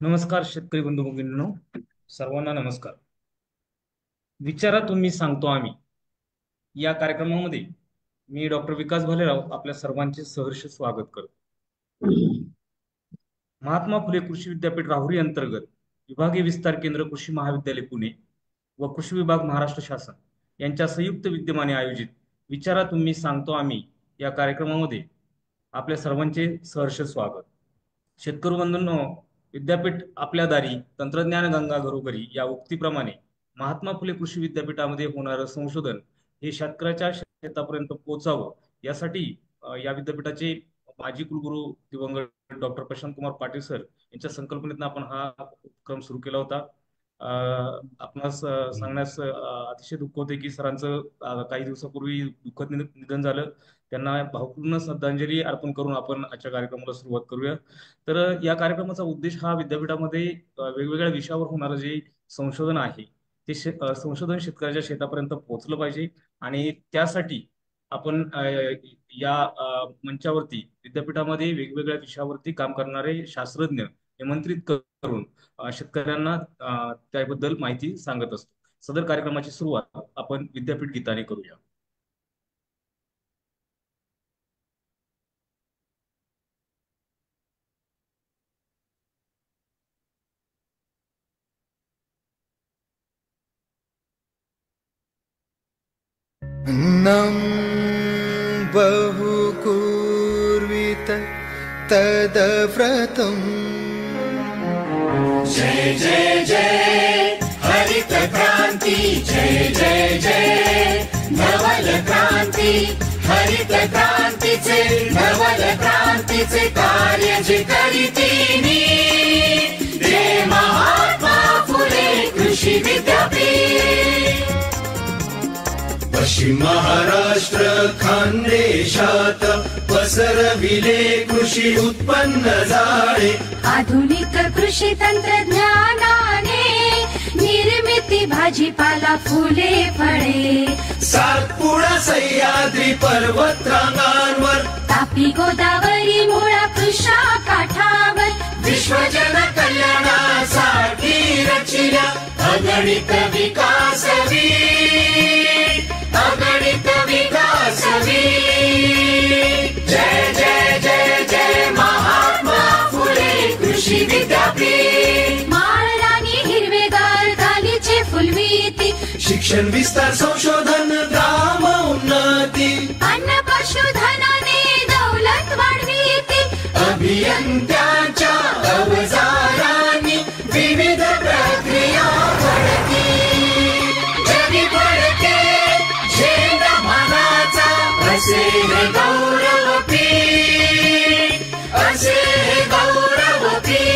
नमस्कार शेतकरी बंधू भगिनींनो, सर्वांना नमस्कार. विचारा तुम्ही सांगतो आम्ही या कार्यक्रमामध्ये मी डॉक्टर विकास भालेराव आपल्या सर्वांचे सहर्ष स्वागत करतो. महात्मा फुले कृषी विद्यापीठ राहुरी अंतर्गत विभागीय विस्तार केंद्र कृषी महाविद्यालय पुणे व कृषी विभाग महाराष्ट्र शासन यांच्या संयुक्त विद्यमाने आयोजित विचारा तुम्ही सांगतो आम्ही या कार्यक्रमामध्ये आपल्या सर्वांचे सहर्ष स्वागत. शेतकरी बंधूंनो, विद्यापीठ आपल्या दारी तंत्रज्ञान गंगा घरोघरी या उक्तीप्रमाणे महात्मा फुले कृषी विद्यापीठामध्ये होणारं संशोधन हे शेतकऱ्याच्या शेतापर्यंत पोहोचावं यासाठी या विद्यापीठाचे माजी कुलगुरू दिवंगत डॉक्टर प्रशांत कुमार पाटील सर यांच्या संकल्पनेतून आपण हा उपक्रम सुरू केला होता. आपणास सांगण्यास अतिशय दुःख होते की सरांचं काही दिवसापूर्वी दुःखद निधन झालं. त्यांना भावपूर्ण श्रद्धांजली अर्पण करून आपण आजच्या कार्यक्रमाला सुरुवात करूया. तर या कार्यक्रमाचा उद्देश हा विद्यापीठामध्ये वेगवेगळ्या विषयावर होणारं जे संशोधन आहे ते संशोधन शेतकऱ्याच्या शेतापर्यंत पोहोचलं पाहिजे आणि त्यासाठी आपण या मंचावरती विद्यापीठामध्ये वेगवेगळ्या विषयावरती काम करणारे शास्त्रज्ञ निमंत्रित करून शेतकऱ्यांना त्याबद्दल माहिती सांगत असतो. सदर कार्यक्रमाची सुरुवात आपण विद्यापीठ गीताने करूया. अन्नं बहुकूर्वित तदव्रतम्। जय जय जय हरित क्रांति, जय जय जय नवल क्रांति, हरित क्रांतीचे नवल क्रांतीचे कार्य जे करीतीनी ते महात्मा फुले कृषी विद्यापीठ। पश्चिम महाराष्ट्र खानदेशात पसरविले कृषी उत्पन्न जाळे। आधुनिक कृषी तंत्रज्ञानाने निर्मिती भाजीपाला फुले फळे। सातपुडा सह्याद्री पर्वतरांगांवर, तापी गोदावरी मुळा कृष्णा काठावर विश्वजन कल्याणासाठी रचिल्या अगणित विकास वीर, अगणित विकास वीर। जय जय जय जय महात्मा फुले कृषी विद्यापीठ। माळरानी हिरवेगार गालीचे फुलवीती, शिक्षण विस्तार संशोधन ग्राम उन्नती, अन्न पशुधनाने दौलत वाढवीती। अभियंत्यांच्या अवजारांनी विविध प्रक्रिया घडती, जगी पडते झेंडा मानाचा असे हे गौरवपीठ, असे हे गौरवपीठ।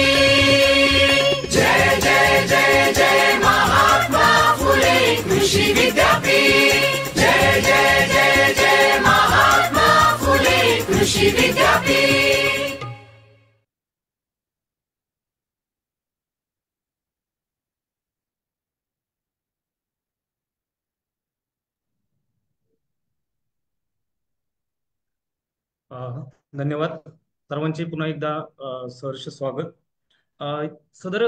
जय जय जय जय महात्मा फुले कृषी विद्यापीठ। जय जय जय जय महात्मा फुले कृषी विद्यापीठ। धन्यवाद. सर्वांचे पुन्हा एकदा सहर्ष स्वागत. सदर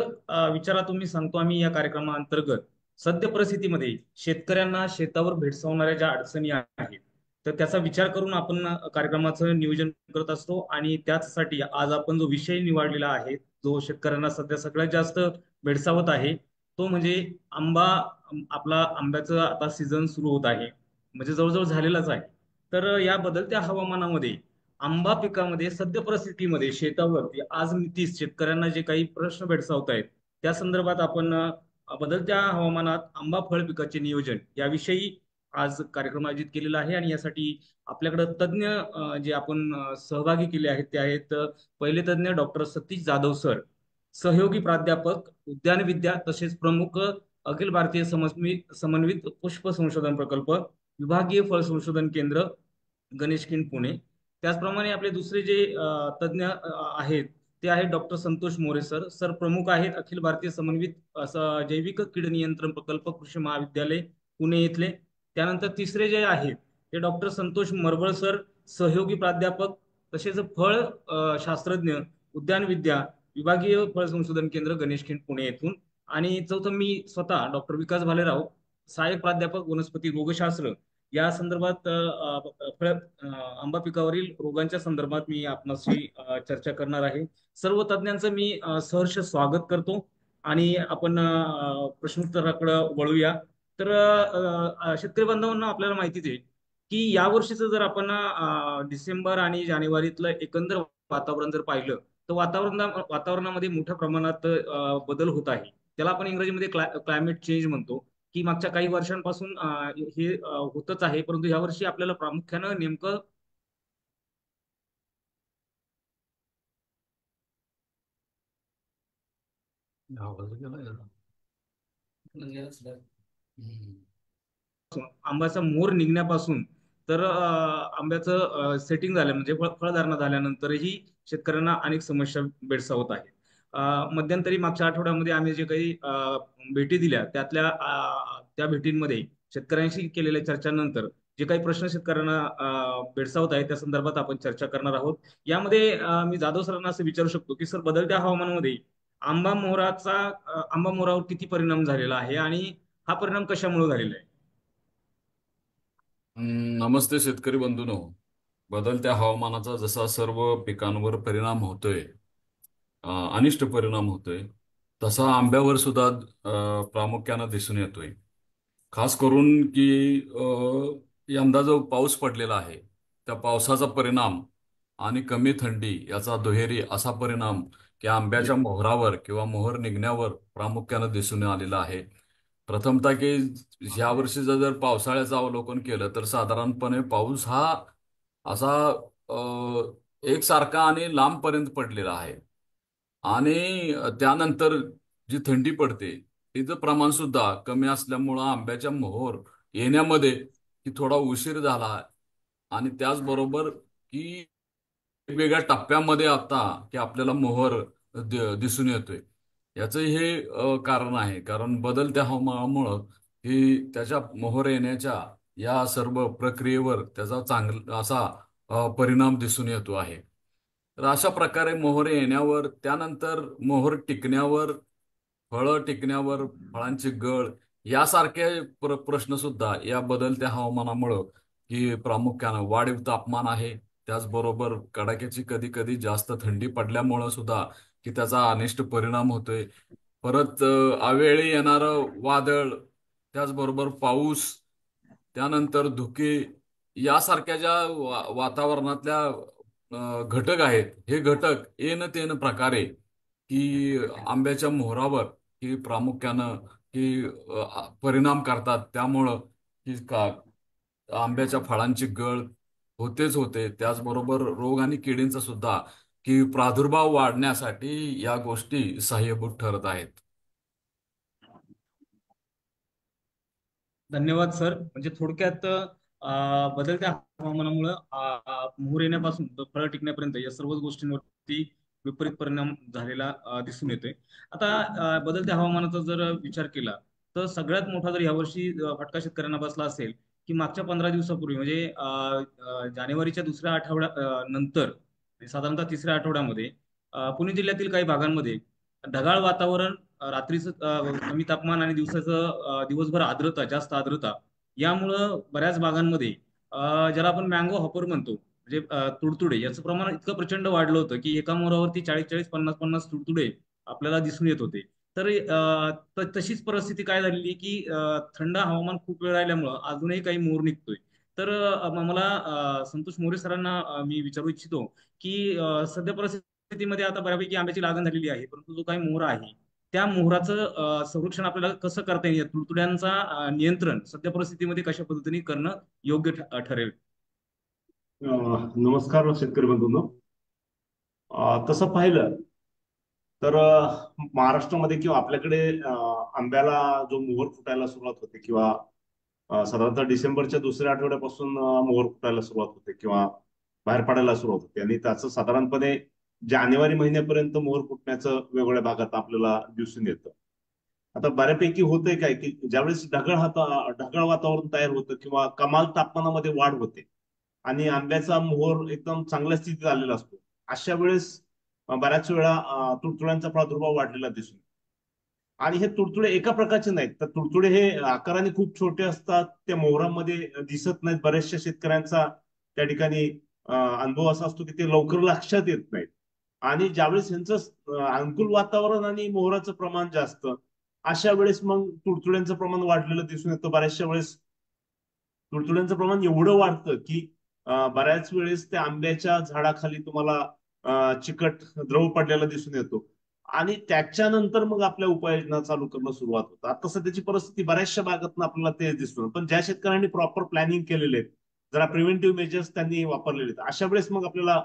विचारा तुम्ही सांगतो आम्ही या कार्यक्रमाअंतर्गत सद्य परिस्थितीमध्ये शेतकऱ्यांना शेतावर भेडसावणाऱ्या ज्या अडचणी आहेत तर त्याचा विचार करून आपण कार्यक्रमाचं नियोजन करत असतो आणि त्याचसाठी आज आपण जो विषय निवडलेला आहे जो शेतकऱ्यांना सध्या सगळ्यात जास्त भेडसावत आहे तो म्हणजे आंबा. आपला आंब्याचं आता सीझन सुरू होत आहे, म्हणजे जवळजवळ झालेलाच आहे. तर या बदलत्या हवामानामध्ये आंबा पिकामध्ये सद्य परिस्थितीमध्ये शेतावरती आज नीतीश शेतकऱ्यांना जे काही प्रश्न भेडसावत आहेत त्या संदर्भात आपण बदलत्या हवामानात आंबा फळ पिकाचे नियोजन याविषयी आज कार्यक्रम आयोजित केलेला आहे. आणि यासाठी आपल्याकडे तज्ज्ञ जे आपण सहभागी केले आहेत ते आहेत पहिले तज्ज्ञ डॉक्टर सतीश जाधव सर, सहयोगी प्राध्यापक उद्यान विद्या तसेच प्रमुख अखिल भारतीय समन्वित पुष्प संशोधन प्रकल्प विभागीय फळ संशोधन केंद्र गणेश खिंड पुणे. त्याचप्रमाणे आपले दुसरे जे तज्ज्ञ आहेत ते आहेत doctor Santosh More sir, sir प्रमुख आहेत अखिल भारतीय समन्वित जैविक कीड नियंत्रण प्रकल्प कृषी महाविद्यालय पुणे येथले. त्यानंतर तिसरे जे आहेत ते डॉक्टर संतोष मरबळ सर, सहयोगी प्राध्यापक तसेच फळ शास्त्रज्ञ उद्यानविद्या विभागीय फळ संशोधन केंद्र गणेशखिंड पुणे येथून. आणि चौथं मी स्वतः डॉक्टर विकास भालेराव, सहाय्यक प्राध्यापक वनस्पती रोगशास्त्र या संदर्भात आंबा पिकावरील रोगांच्या संदर्भात मी आपणाशी चर्चा करणार आहे. सर्व तज्ञांचं मी सहर्ष स्वागत करतो आणि आपण प्रश्नोत्तराकडे वळूया. तर शेतकरी बांधवांना आपल्याला माहितीच आहे की या वर्षीचं जर आपण डिसेंबर आणि जानेवारीतलं एकंदर वातावरण जर पाहिलं तर वातावरणामध्ये मोठ्या प्रमाणात बदल होत आहे. त्याला आपण इंग्रजीमध्ये क्लायमेट चेंज म्हणतो, की मागच्या काही वर्षांपासून हे होतच आहे. परंतु यावर्षी आपल्याला प्रामुख्यानं नेमकं आंब्याचा मोहर निघण्यापासून तर आंब्याचं सेटिंग झालं म्हणजे फळधारणा झाल्यानंतरही शेतकऱ्यांना अनेक समस्या भेडसावत आहेत. मध्यंतरी मागच्या आठवड्यामध्ये आम्ही जे काही भेटी दिल्या त्या भेटींमध्ये शेतकऱ्यांशी केलेल्या चर्चांनंतर जे काही प्रश्न शेतकऱ्यांना भेडसावत आहेत त्या संदर्भात आपण चर्चा करणार आहोत. यामध्ये मी जाधव सरांना असं विचारू शकतो की सर, बदलत्या हवामानामध्ये आंबा मोहरावर किती परिणाम झालेला आहे आणि हा परिणाम कशामुळे झालेला आहे? नमस्ते शेतकरी बंधूंनो. बदलत्या हवामानाचा जसा सर्व पिकांवर परिणाम होतोय, अनिष्ट परिणाम होतोय, तसा आंब्यावर सुद्धा प्रामुख्यानं दिसून येतोय. खास करून की यंदा जो पाऊस पडलेला आहे त्या पावसाचा परिणाम आणि कमी थंडी याचा दुहेरी असा परिणाम की आंब्याच्या मोहरावर किंवा मोहर निघण्यावर प्रामुख्यानं दिसून आलेला आहे. प्रथमतः की या वर्षीचं जर पावसाळ्याचं अवलोकन केलं तर साधारणपणे पाऊस हा असा एकसारखा आणि लांबपर्यंत पडलेला आहे. आणि त्यानंतर जी थंडी पडते तिचं प्रमाण सुद्धा कमी असल्यामुळं आंब्याच्या मोहर येण्यामध्ये की थोडा उशीर झाला. आणि त्याचबरोबर की वेगवेगळ्या टप्प्यामध्ये आता की आपल्याला मोहर दिसून येतोय. याचं हे कारण आहे, कारण बदलत्या हवामानामुळं ही त्याच्या मोहर येण्याच्या या सर्व प्रक्रियेवर त्याचा चांगला असा परिणाम दिसून येतो आहे. तर अशा प्रकारे मोहर येण्यावर, त्यानंतर मोहर टिकण्यावर, फळं टिकण्यावर, फळांची गळ यासारखे प्रश्न सुद्धा या बदलत्या हवामानामुळं की प्रामुख्यानं वाढीव तापमान आहे, त्याचबरोबर कडाक्याची कधी कधी जास्त थंडी पडल्यामुळं सुद्धा की त्याचा अनिष्ट परिणाम होतोय. परत अवेळी येणारं वादळ, त्याचबरोबर पाऊस, त्यानंतर धुके यासारख्या ज्या वातावरणातल्या घटक आहेत, हे घटक येन तेन प्रकारे की आंब्याच्या मोहरावर की प्रामुख्यानं की परिणाम करतात. त्यामुळं की आंब्याच्या फळांची गळ होतेच होते. त्याचबरोबर रोग आणि किडींचा सुद्धा की प्रादुर्भाव वाढण्यासाठी या गोष्टी सहाय्यभूत ठरत आहेत. धन्यवाद सर. म्हणजे थोडक्यात बदलत्या हवामानामुळे मोहर येण्यापासून तर फळं टिकण्यापर्यंत या सर्वच गोष्टींवरती विपरीत परिणाम झालेला दिसून येतोय. आता बदलत्या हवामानाचा जर विचार केला तर सगळ्यात मोठा जर यावर्षी फटका शेतकऱ्यांना बसला असेल की मागच्या 15 दिवसापूर्वी म्हणजे जानेवारीच्या दुसऱ्या नंतर साधारणतः तिसऱ्या आठवड्यामध्ये पुणे जिल्ह्यातील काही भागांमध्ये ढगाळ वातावरण, रात्रीचं कमी तापमान आणि दिवसभर आर्द्रता, जास्त आर्द्रता यामुळं बऱ्याच भागांमध्ये ज्याला आपण मँगो हॉपर म्हणतो म्हणजे तुडतुडे याचं प्रमाण इतकं प्रचंड वाढलं होतं की एका मोहरावरती 40-40, 50-50 तुडतुडे आपल्याला दिसून येत होते. तर तशीच परिस्थिती काय झालेली की थंड हवामान खूप वेळ राहिल्यामुळं अजूनही काही मोहर निघतोय. तर मला संतोष मोरे सरांना मी विचारू इच्छितो की सध्या परिस्थितीमध्ये आता बऱ्यापैकी आंब्याची लागण झालेली आहे, परंतु जो काही मोहर आहे त्या मोहराचं संरक्षण आपल्याला कसं करता येईल, तुडतुड्यांचा नियंत्रण सध्या परिस्थितीमध्ये कशा पद्धतीने करणं योग्य ठरेल? नमस्कार शेतकरी बंधूंनो. तसं पाहिलं तर महाराष्ट्रामध्ये किंवा आपल्याकडे आंब्याला जो मोहर फुटायला सुरुवात होते किंवा साधारणतः डिसेंबरच्या दुसऱ्या आठवड्यापासून मोहर फुटायला सुरुवात होते किंवा बाहेर पडायला सुरुवात होते आणि त्याचं साधारणपणे जानेवारी महिन्यापर्यंत मोहर फुटण्याचं वेगवेगळ्या भागात आपल्याला दिसून येतं. आता बऱ्यापैकी होतंय काय की ज्यावेळेस ढगाळ वातावरण तयार होतं किंवा कमाल तापमानामध्ये वाढ होते आणि आंब्याचा मोहर एकदम चांगल्या स्थितीत आलेला असतो, अशा वेळेस बऱ्याच वेळा तुडतुड्यांचा प्रादुर्भाव वाढलेला दिसून. आणि हे तुडतुडे एका प्रकारचे नाहीत, तर तुडतुडे हे आकाराने खूप छोटे असतात, त्या मोहरामध्ये दिसत नाहीत. बऱ्याचशा शेतकऱ्यांचा त्या ठिकाणी अनुभव असा असतो की ते लवकर लक्षात येत नाहीत. आणि ज्यावेळेस यांचं अनुकूल वातावरण आणि मोहराचं प्रमाण जास्त, अशा वेळेस मग तुडतुड्यांचं प्रमाण वाढलेलं दिसून येतं. बऱ्याचशा वेळेस तुडतुड्यांचं प्रमाण एवढं वाढतं की बऱ्याच वेळेस त्या आंब्याच्या झाडाखाली तुम्हाला चिकट द्रव पडलेला दिसून येतो. आणि त्याच्यानंतर मग आपल्या उपाययोजना चालू करणं सुरुवात होतं. आता सध्याची परिस्थिती बऱ्याचशा भागातून आपल्याला ते दिसतो, पण ज्या शेतकऱ्यांनी प्रॉपर प्लॅनिंग केलेले आहेत, जरा प्रिव्हेंटिव्ह मेजर्स त्यांनी वापरलेले आहेत, अशा वेळेस मग आपल्याला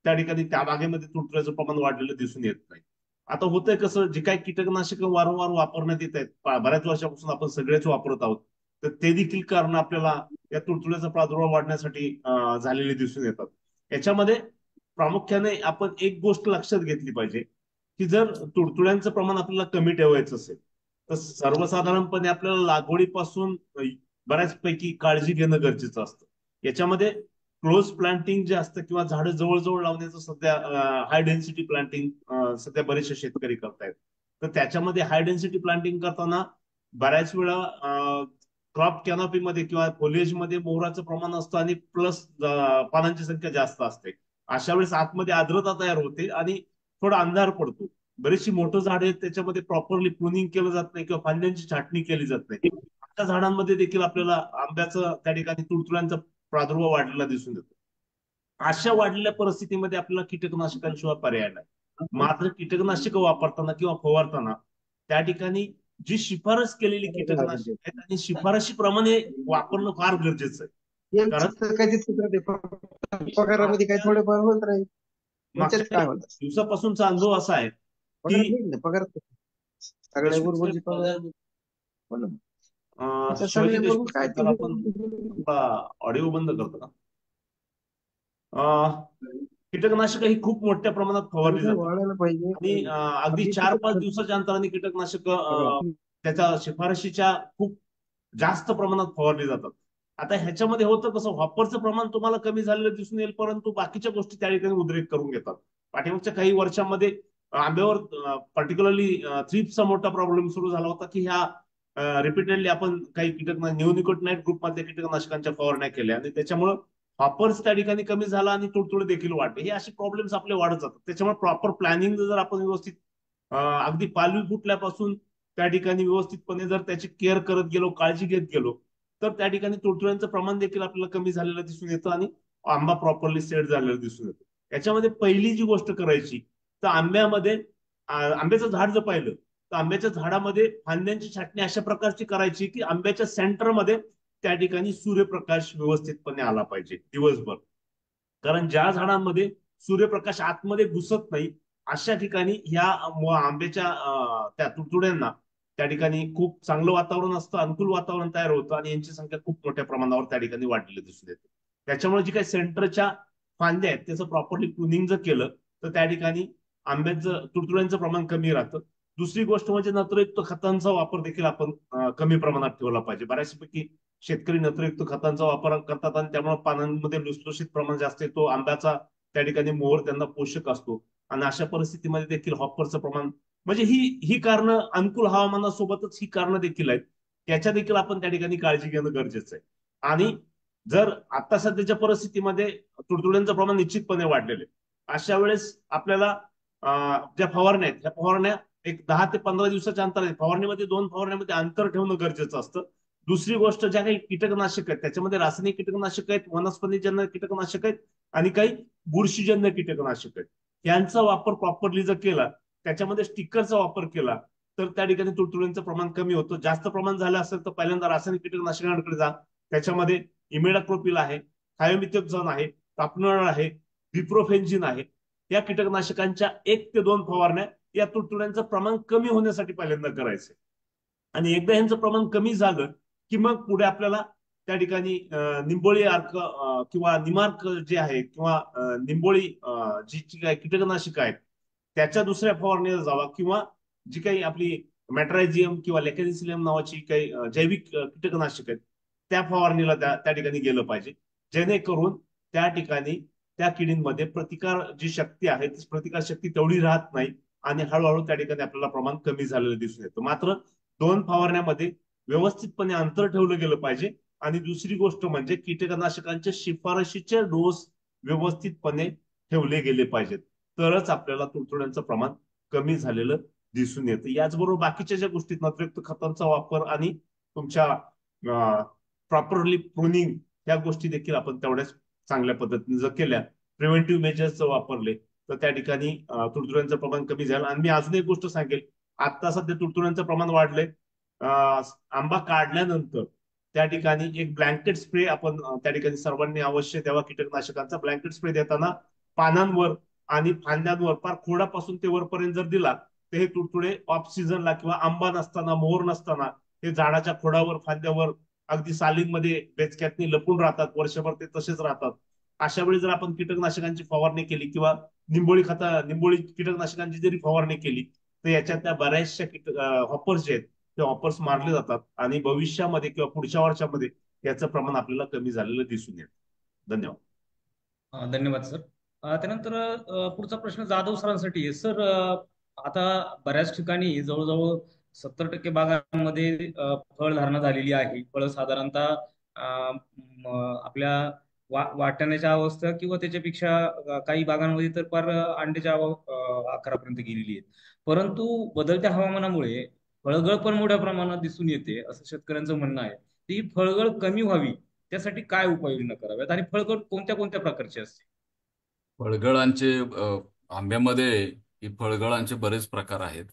त्या ठिकाणी त्या बागेमध्ये तुडतुड्याचं प्रमाण वाढलेलं दिसून येत नाही. आता होतंय कसं, जे काही कीटकनाशकं वारंवार वापरण्यात येत आहेत, बऱ्याच वर्षापासून आपण सगळेच वापरत आहोत, तर ते देखील कारण आपल्याला या तुडतुड्याचा प्रादुर्भाव वाढण्यासाठी झालेले दिसून येतात. याच्यामध्ये प्रामुख्याने आपण एक गोष्ट लक्षात घेतली पाहिजे की जर तुडतुड्यांचं प्रमाण आपल्याला कमी ठेवायचं असेल, तर सर्वसाधारणपणे आपल्याला लागवडीपासून बऱ्याचपैकी काळजी घेणं गरजेचं असतं. याच्यामध्ये क्लोज प्लांटिंग जे असतं किंवा झाडं जवळजवळ लावण्याचं सध्या हाय डेन्सिटी प्लांटिंग सध्या बरेचसे शेतकरी करतायत. तर त्याच्यामध्ये हाय डेन्सिटी प्लांटिंग करताना बऱ्याच वेळा क्रॉप कॅनॉपीमध्ये किंवा फॉलिएजमध्ये मोहराचं प्रमाण असतं आणि प्लस पानांची संख्या जास्त असते. अशा वेळेस आतमध्ये आर्द्रता तयार होते आणि थोडा अंधार पडतो. बरीचशी मोठं झाड आहेत त्याच्यामध्ये प्रॉपरली प्रुनिंग केलं जात नाही किंवा फांद्यांची छाटणी केली जात नाही. अशा झाडांमध्ये देखील आपल्याला आंब्याचं त्या ठिकाणी तुडतुड्यांचा प्रादुर्भाव वाढलेला दिसून येतो. अशा वाढलेल्या परिस्थितीमध्ये आपल्याला कीटकनाशकांशिवाय पर्याय नाही. मात्र कीटकनाशक वापरताना किंवा फवारताना त्या ठिकाणी जी शिफारस केलेली कीटकनाशक आहेत आणि शिफारशीप्रमाणे वापरणं फार गरजेचं आहे. कारण पगारामध्ये काही थोडेफार होत राहील. मागच्या काय म्हणतात दिवसापासूनचा अनुभव असा आहे की पगार सगळ्या बरोबर पगार शिवाजी देशमुख सर, आपण ऑडिओ बंद करतो का? कीटकनाशक ही खूप मोठ्या प्रमाणात फवारली जातात आणि अगदी 4-5 दिवसाच्या अंतराने कीटकनाशक त्याच्या शिफारशीच्या खूप जास्त प्रमाणात फवारली जातात. आता ह्याच्यामध्ये होतं कसं, हॉपरचं प्रमाण तुम्हाला कमी झालेलं दिसून येईल, परंतु बाकीच्या गोष्टी त्या ठिकाणी उद्रेक करून घेतात. पाठीमागच्या काही वर्षांमध्ये आंब्यावर पर्टिक्युलरली थ्रिप्सचा मोठा प्रॉब्लेम सुरू झाला होता की ह्या रिपीटेडली आपण काही निओनिकोटिनाइड ग्रुपमधल्या कीटकनाशकांच्या फवारण्या केल्या आणि त्याच्यामुळे हॉपर्स त्या ठिकाणी कमी झाला आणि तुडतुडे देखील वाढले. हे असे प्रॉब्लेम्स आपले वाढत जातात. त्याच्यामुळे प्रॉपर प्लॅनिंग जर आपण व्यवस्थित अगदी पालवी फुटल्यापासून त्या ठिकाणी व्यवस्थितपणे जर त्याची केअर करत गेलो, काळजी घेत गेलो, तर त्या ठिकाणी तुडतुड्यांचं प्रमाण देखील आपल्याला कमी झालेलं दिसून येतं आणि आंबा प्रॉपरली सेट झालेला दिसून येतो. याच्यामध्ये पहिली जी गोष्ट करायची, तर आंब्यामध्ये आंब्याचं झाड जर पाहिलं तर आंब्याच्या झाडामध्ये फांद्यांची छाटणी अशा प्रकारची करायची की आंब्याच्या सेंटरमध्ये त्या ठिकाणी सूर्यप्रकाश व्यवस्थितपणे आला पाहिजे दिवसभर. कारण ज्या झाडांमध्ये सूर्यप्रकाश आतमध्ये घुसत नाही अशा ठिकाणी ह्या आंब्याच्या त्या तुडतुड्यांना त्या ठिकाणी खूप चांगलं वातावरण असतं, अनुकूल वातावरण तयार होतं आणि यांची संख्या खूप मोठ्या प्रमाणावर त्या ठिकाणी वाढलेली दिसून येते. त्याच्यामुळे जी काही सेंटरच्या फांद्या आहेत त्याचं प्रॉपरली प्रुनिंग जर केलं तर त्या ठिकाणी आंब्याचं तुडतुड्यांचं प्रमाण कमी राहतं. दुसरी गोष्ट म्हणजे नत्रयुक्त खतांचा वापर देखील आपण कमी प्रमाणात ठेवला पाहिजे. बऱ्याचपैकी शेतकरी नत्रयुक्त खतांचा वापर करतात आणि त्यामुळे पानांमध्ये लुसलुशीत प्रमाण जास्त येतो. आंब्याचा त्या ठिकाणी मोहर त्यांना पोषक असतो आणि अशा परिस्थितीमध्ये देखील हॉपरचं प्रमाण म्हणजे ही कारणं अनुकूल हवामानासोबतच ही कारणं देखील आहेत. त्याच्या देखील आपण त्या ठिकाणी काळजी घेणं गरजेचं आहे. आणि जर आता सध्याच्या परिस्थितीमध्ये तुडतुड्यांचं प्रमाण निश्चितपणे वाढलेलं आहे, अशा वेळेस आपल्याला ज्या फवारण्या आहेत त्या फवारण्या एक 10 ते 15 दिवसाच्या अंतर फवारणीमध्ये 2 फवारण्यामध्ये अंतर ठेवणं गरजेचं असतं. दुसरी गोष्ट, ज्या काही कीटकनाशक आहेत त्याच्यामध्ये रासायनिक कीटकनाशक आहेत, वनस्पतीजन्य कीटकनाशक आहेत आणि काही बुरशीजन्य कीटकनाशक आहेत. यांचा वापर प्रॉपरली जर केला, त्याच्यामध्ये स्टिकरचा वापर केला तर त्या ठिकाणी तुडतुड्यांचं प्रमाण कमी होतं. जास्त प्रमाण झालं असेल तर पहिल्यांदा रासायनिक कीटकनाशकांकडे जा. त्याच्यामध्ये इमिडाक्लोपिल आहे, थायोमिथोक्झोन आहे, कापनॉल आहे, डिप्रोफेन्झिन आहे. या कीटकनाशकांच्या 1 ते 2 फवारण्या या तुडतुड्यांचं प्रमाण कमी होण्यासाठी पहिल्यांदा करायचं. आणि एकदा यांचं प्रमाण कमी झालं की मग पुढे आपल्याला त्या ठिकाणी निंबोळी अर्क किंवा निमार्क जे आहे किंवा निंबोळी जी काही कीटकनाशक आहेत त्याच्या दुसऱ्या फवारणीला जावा किंवा जी काही आपली मॅट्रायझियम किंवा लेकॅनिसिलियम नावाची काही जैविक कीटकनाशक आहेत त्या फवारणीला त्या ठिकाणी गेलं पाहिजे, जेणेकरून त्या ठिकाणी त्या किडींमध्ये प्रतिकार जी शक्ती आहे ती प्रतिकार शक्ती तेवढी राहत नाही आणि हळूहळू त्या ठिकाणी आपल्याला प्रमाण कमी झालेलं दिसून येतं. मात्र 2 फवारण्यामध्ये व्यवस्थितपणे अंतर ठेवलं गेलं पाहिजे. आणि दुसरी गोष्ट म्हणजे कीटकनाशकांचे शिफारशीचे डोस व्यवस्थितपणे ठेवले गेले पाहिजेत, तरच आपल्याला तुडतुड्यांचं प्रमाण कमी झालेलं दिसून येतं. याचबरोबर बाकीच्या ज्या गोष्टी नत्रयुक्त खतांचा वापर आणि तुमच्या प्रॉपरली प्रुनिंग या गोष्टी देखील आपण तेवढ्याच चांगल्या पद्धतीने जर केल्या, प्रिव्हेंटिव्ह मेजर्स वापरले, तर त्या ठिकाणी तुडतुड्यांचं प्रमाण कमी झालं. आणि मी अजून एक गोष्ट सांगेल, आता सध्या तुडतुड्यांचं प्रमाण वाढलंय. आंबा काढल्यानंतर त्या ठिकाणी एक ब्लँकेट स्प्रे आपण त्या ठिकाणी सर्वांनी अवश्य द्यावा कीटकनाशकांचा. ब्लँकेट स्प्रे देताना पानांवर आणि फांद्यांवर फार खोडापासून ते वरपर्यंत जर दिला तर हे तुडतुडे ऑफ सीझनला किंवा आंबा नसताना, मोहर नसताना हे झाडाच्या खोडावर, फांद्यावर अगदी सालींमध्ये बेचक्यातनी लपून राहतात, वर्षभर ते तसेच राहतात. अशा वेळी जर आपण कीटकनाशकांची फवारणी केली किंवा निंबोळी कीटकनाशकांची जरी फवारणी केली तर याच्यात त्या बऱ्याचशा हॉपर्स जे आहेत ते हॉपर्स मारले जातात आणि भविष्यामध्ये किंवा पुढच्या वर्षामध्ये याचं प्रमाण आपल्याला कमी झालेलं दिसून येतं. धन्यवाद. धन्यवाद सर. त्यानंतर पुढचा प्रश्न जाधव सरांसाठी आहे. सर, आता बऱ्याच ठिकाणी जवळजवळ 70% बागांमध्ये फळधारणा झालेली आहे. फळं साधारणतः आपल्या वाटण्याच्या अवस्था किंवा त्याच्यापेक्षा काही बागांमध्ये तर फार अंड्याच्या आकारापर्यंत गेलेली आहेत. परंतु बदलत्या हवामानामुळे फळगळ पण मोठ्या प्रमाणात दिसून येते असं शेतकऱ्यांचं म्हणणं आहे. ती फळगळ कमी व्हावी त्यासाठी काय उपाययोजना कराव्यात आणि फळगळ कोणत्या कोणत्या प्रकारची असते? फळगळांचे आंब्यामध्ये की फळगळांचे बरेच प्रकार आहेत.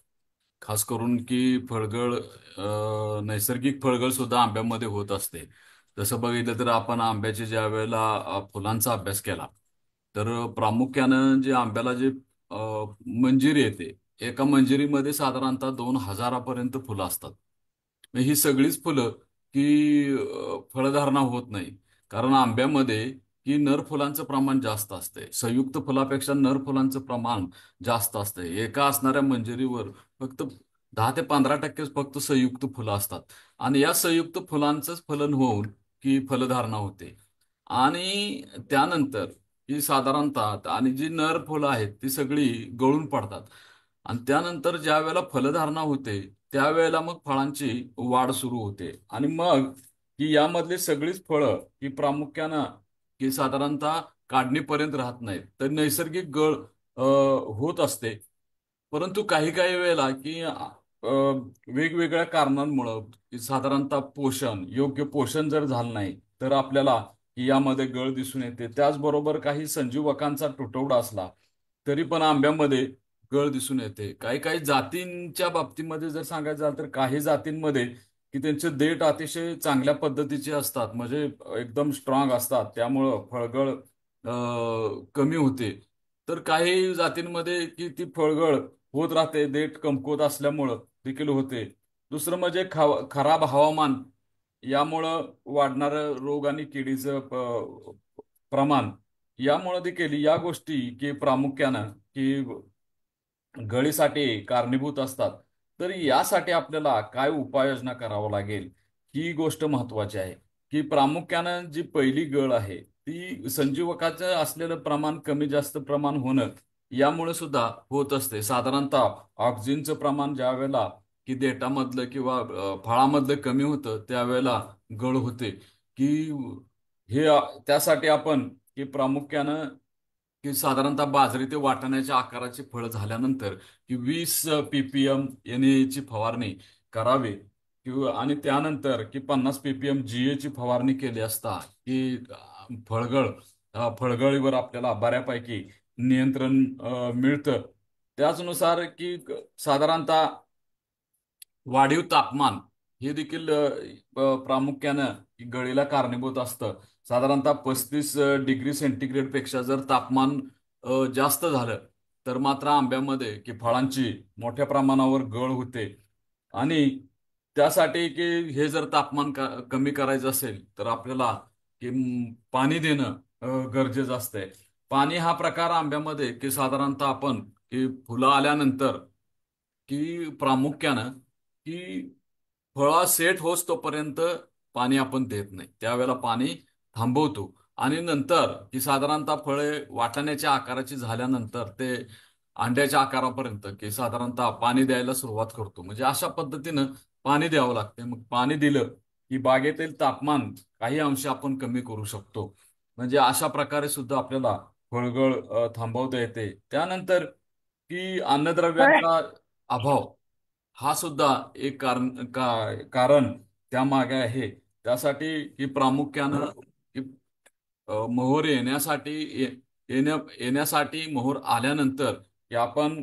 खास करून की नैसर्गिक फळगळ सुद्धा आंब्यामध्ये होत असते. जसं बघितलं तर आपण आंब्याचे ज्या वेळेला फुलांचा अभ्यास केला तर प्रामुख्यानं जे आंब्याला जे मंजिरी येते, एका मंजिरीमध्ये साधारणतः 2000 फुलं असतात. ही सगळीच फुलं की फळधारणा होत नाही. कारण आंब्यामध्ये की नर फुलांचं प्रमाण जास्त असते. संयुक्त फुलापेक्षा नर फुलांचं प्रमाण जास्त असते. एका असणाऱ्या मंजिरीवर फक्त 10 ते 15% फक्त संयुक्त फुलं असतात आणि या संयुक्त फुलांचंच फलन होऊन की फलधारणा होते. आणि त्यानंतर ही साधारणतः आणि जी नर फुलं आहेत ती सगळी गळून पडतात आणि त्यानंतर ज्या वेळेला फलधारणा होते त्यावेळेला मग फळांची वाढ सुरू होते आणि मग की यामधली सगळीच फळं ही प्रामुख्यानं की साधारणतः काढणीपर्यंत राहत नाहीत. तर नैसर्गिक गळ होत असते. परंतु काही काही वेळेला की वेगवेगळ्या कारणांमुळं साधारणतः योग्य पोषण जर झालं नाही तर आपल्याला यामध्ये गळ दिसून येते. त्याचबरोबर काही संजीवकांचा तुटवडा असला तरी पण आंब्यामध्ये गळ दिसून येते. काही काही जातींच्या बाबतीमध्ये जर सांगायचं झालं तर काही जातींमध्ये की त्यांचे देठ अतिशय चांगल्या पद्धतीचे असतात, म्हणजे एकदम स्ट्रॉंग असतात, त्यामुळं फळगळ कमी होते. तर काही जातींमध्ये की ती फळगळ होत राहते, देठ कमकुवत असल्यामुळं देखील होते. दुसरं म्हणजे खराब हवामान यामुळं वाढणारं रोग आणि किडीचं प्रमाण यामुळं देखील या गोष्टी की प्रामुख्यानं की गळीसाठी कारणीभूत असतात. तर यासाठी आपल्याला काय उपाययोजना करावं लागेल ही गोष्ट महत्वाची आहे. की प्रामुख्यानं जी पहिली गळ आहे ती संजीवकाचं असलेलं प्रमाण कमी जास्त प्रमाण होणं यामुळे सुद्धा होत असते. साधारणतः ऑक्सिजनचं प्रमाण ज्या वेळेला की देठामधलं किंवा फळामधलं कमी होतं त्यावेळेला गळ होते. की हे त्यासाठी आपण की प्रामुख्यानं की साधारणतः बाजरी ते वाटाण्याच्या आकाराची फळं झाल्यानंतर की 20 ppm NA ची फवारणी करावी किंवा आणि त्यानंतर की 50 ppm GA ची फवारणी केली असता की फळगळीवर आपल्याला बऱ्यापैकी नियंत्रण मिळतं. त्याचनुसार की साधारणतः वाढीव तापमान हे देखील प्रामुख्यानं गळीला कारणीभूत असतं. साधारणतः 35 डिग्री सेंटीग्रेड पेक्षा जर तापमान जास्त झालं तर मात्र आंब्यामध्ये की फळांची मोठ्या प्रमाणावर गळ होते आणि त्यासाठी की हे जर तापमान कमी करायचं असेल तर आपल्याला की पाणी देणं गरजेचं असतंय. पाणी हा प्रकार आंब्यामध्ये की साधारणतः आपण की फुलं आल्यानंतर की प्रामुख्यानं की फळा सेट होस तोपर्यंत पाणी आपण देत नाही, त्यावेळेला पाणी थांबवतो आणि नंतर की साधारणतः फळे वाटाण्याच्या आकाराची झाल्यानंतर ते अंड्याच्या आकारापर्यंत की साधारणतः पाणी द्यायला सुरुवात करतो. म्हणजे अशा पद्धतीनं पाणी द्यावं लागते. मग पाणी दिलं की बागेतील तापमान काही अंश आपण कमी करू शकतो. म्हणजे अशा प्रकारे सुद्धा आपल्याला फळगळ थांबवता येते. त्यानंतर की अन्नद्रव्यांचा अभाव हा सुद्धा एक कारण त्यामागे आहे. त्यासाठी की प्रामुख्यानं की मोहर येण्यासाठी मोहर आल्यानंतर की आपण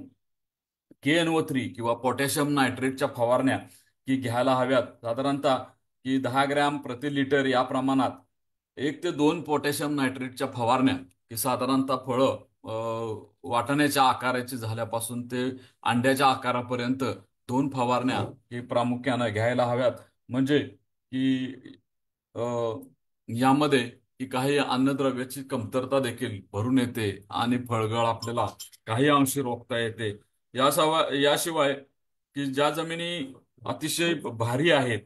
KNO3 किंवा पोटॅशियम नायट्रेटच्या फवारण्या की घ्यायला हव्यात. साधारणतः की 10 ग्रॅम प्रति लिटर या प्रमाणात 1 ते 2 पोटॅशियम नायट्रेटच्या फवारण्या की साधारणतः फळं वाटाण्याच्या आकाराची झाल्यापासून ते अंड्याच्या आकारापर्यंत 2 फवारण्या की प्रामुख्यानं घ्यायला हव्यात. म्हणजे की अ, यामध्ये की काही अन्नद्रव्याची कमतरता देखील भरून येते आणि फळगळ आपल्याला काही अंशी रोखता येते. याशिवाय की ज्या जमिनी अतिशय भारी आहेत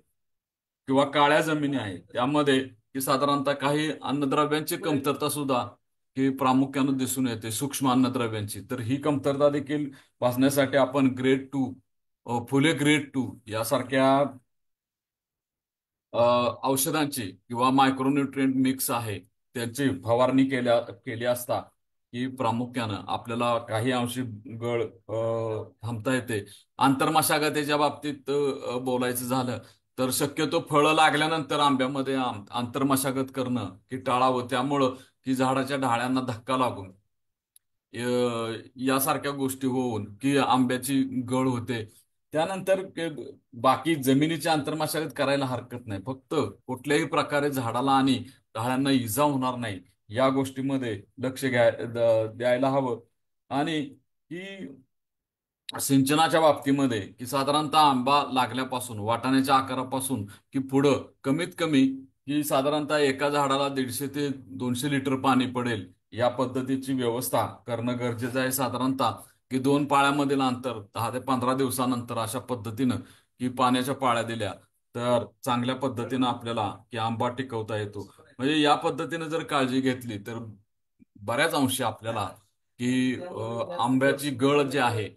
किंवा काळ्या जमिनी आहेत त्यामध्ये की साधारणतः काही अन्नद्रव्यांची कमतरता सुद्धा की प्रामुख्यानं दिसून येते, सूक्ष्म अन्नद्रव्यांची. तर ही कमतरता देखील भासण्यासाठी आपण ग्रेड 2 फुले ग्रेड 2 यासारख्या औषधांची किंवा मायक्रोन्युट्रिएंट मिक्स आहे त्याची फवारणी केली असता की प्रामुख्यानं आपल्याला काही अंशी गळ थांबता येते. आंतरमशागतीच्या बाबतीत बोलायचं झालं तर शक्यतो फळं लागल्यानंतर आंब्यामध्ये आंतरमशागत करणं की टाळावं. त्यामुळं की झाडाच्या ढाळ्यांना धक्का लागून यासारख्या गोष्टी होऊन की आंब्याची गळ होते. त्यानंतर बाकी जमिनीची आंतरमशागत करायला हरकत नाही. फक्त कुठल्याही प्रकारे झाडाला आणि ढाळ्यांना इजा होणार नाही या गोष्टीमध्ये लक्ष द्यायला हवं. आणि की सिंचनाच्या बाबतीमध्ये की साधारणतः आंबा लागल्यापासून वाटाण्याच्या आकारापासून की पुढं कमीत कमी की साधारणतः एका झाडाला 150 ते 200 लिटर पाणी पडेल या पद्धतीची व्यवस्था करणं गरजेचं आहे. साधारणतः की 2 पाळ्यामधील अंतर 10 ते 15 दिवसानंतर अशा पद्धतीनं की पाण्याच्या पाळ्या दिल्या तर चांगल्या पद्धतीनं आपल्याला की आंबा टिकवता येतो. म्हणजे या पद्धतीनं जर काळजी घेतली तर बऱ्याच अंशी आपल्याला की आंब्याची गळ जी आहे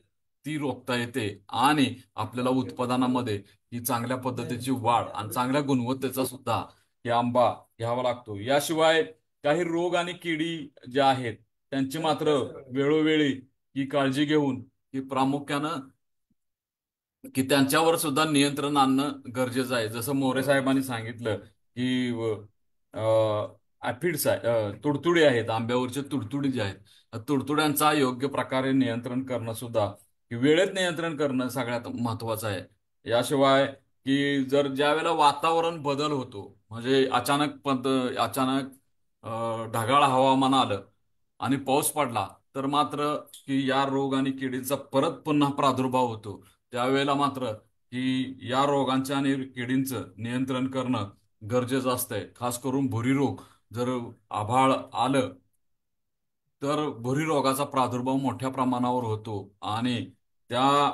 ती रोखता येते आणि आपल्याला उत्पादनामध्ये ही चांगल्या पद्धतीची वाढ आणि चांगल्या गुणवत्तेचा सुद्धा हे आंबा घ्यावा लागतो. याशिवाय काही रोग आणि किडी ज्या आहेत त्यांची मात्र वेळोवेळी ही काळजी घेऊन की प्रामुख्यानं की त्यांच्यावर सुद्धा नियंत्रण आणणं गरजेचं आहे. जसं मोरे साहेबांनी सांगितलं की ऍफिड्स आहे, तुडतुडे आहेत, आंब्यावरचे तुडतुडे जे आहेत, तुडतुड्यांचा योग्य प्रकारे नियंत्रण करणं सुद्धा की वेळेत नियंत्रण करणं सगळ्यात महत्वाचं आहे. याशिवाय की जर ज्या वेळेला वातावरण बदल होतो म्हणजे अचानक ढगाळ हवामान आलं आणि पाऊस पडला तर मात्र की या रोग आणि किडीचा परत पुन्हा प्रादुर्भाव होतो. त्यावेळेला मात्र की या रोगांचं आणि किडींचं नियंत्रण करणं गरजेचं असतंय. खास करून भुरी रोग जर आभाळ आलं तर भुरी रोगाचा प्रादुर्भाव मोठ्या प्रमाणावर होतो आणि त्या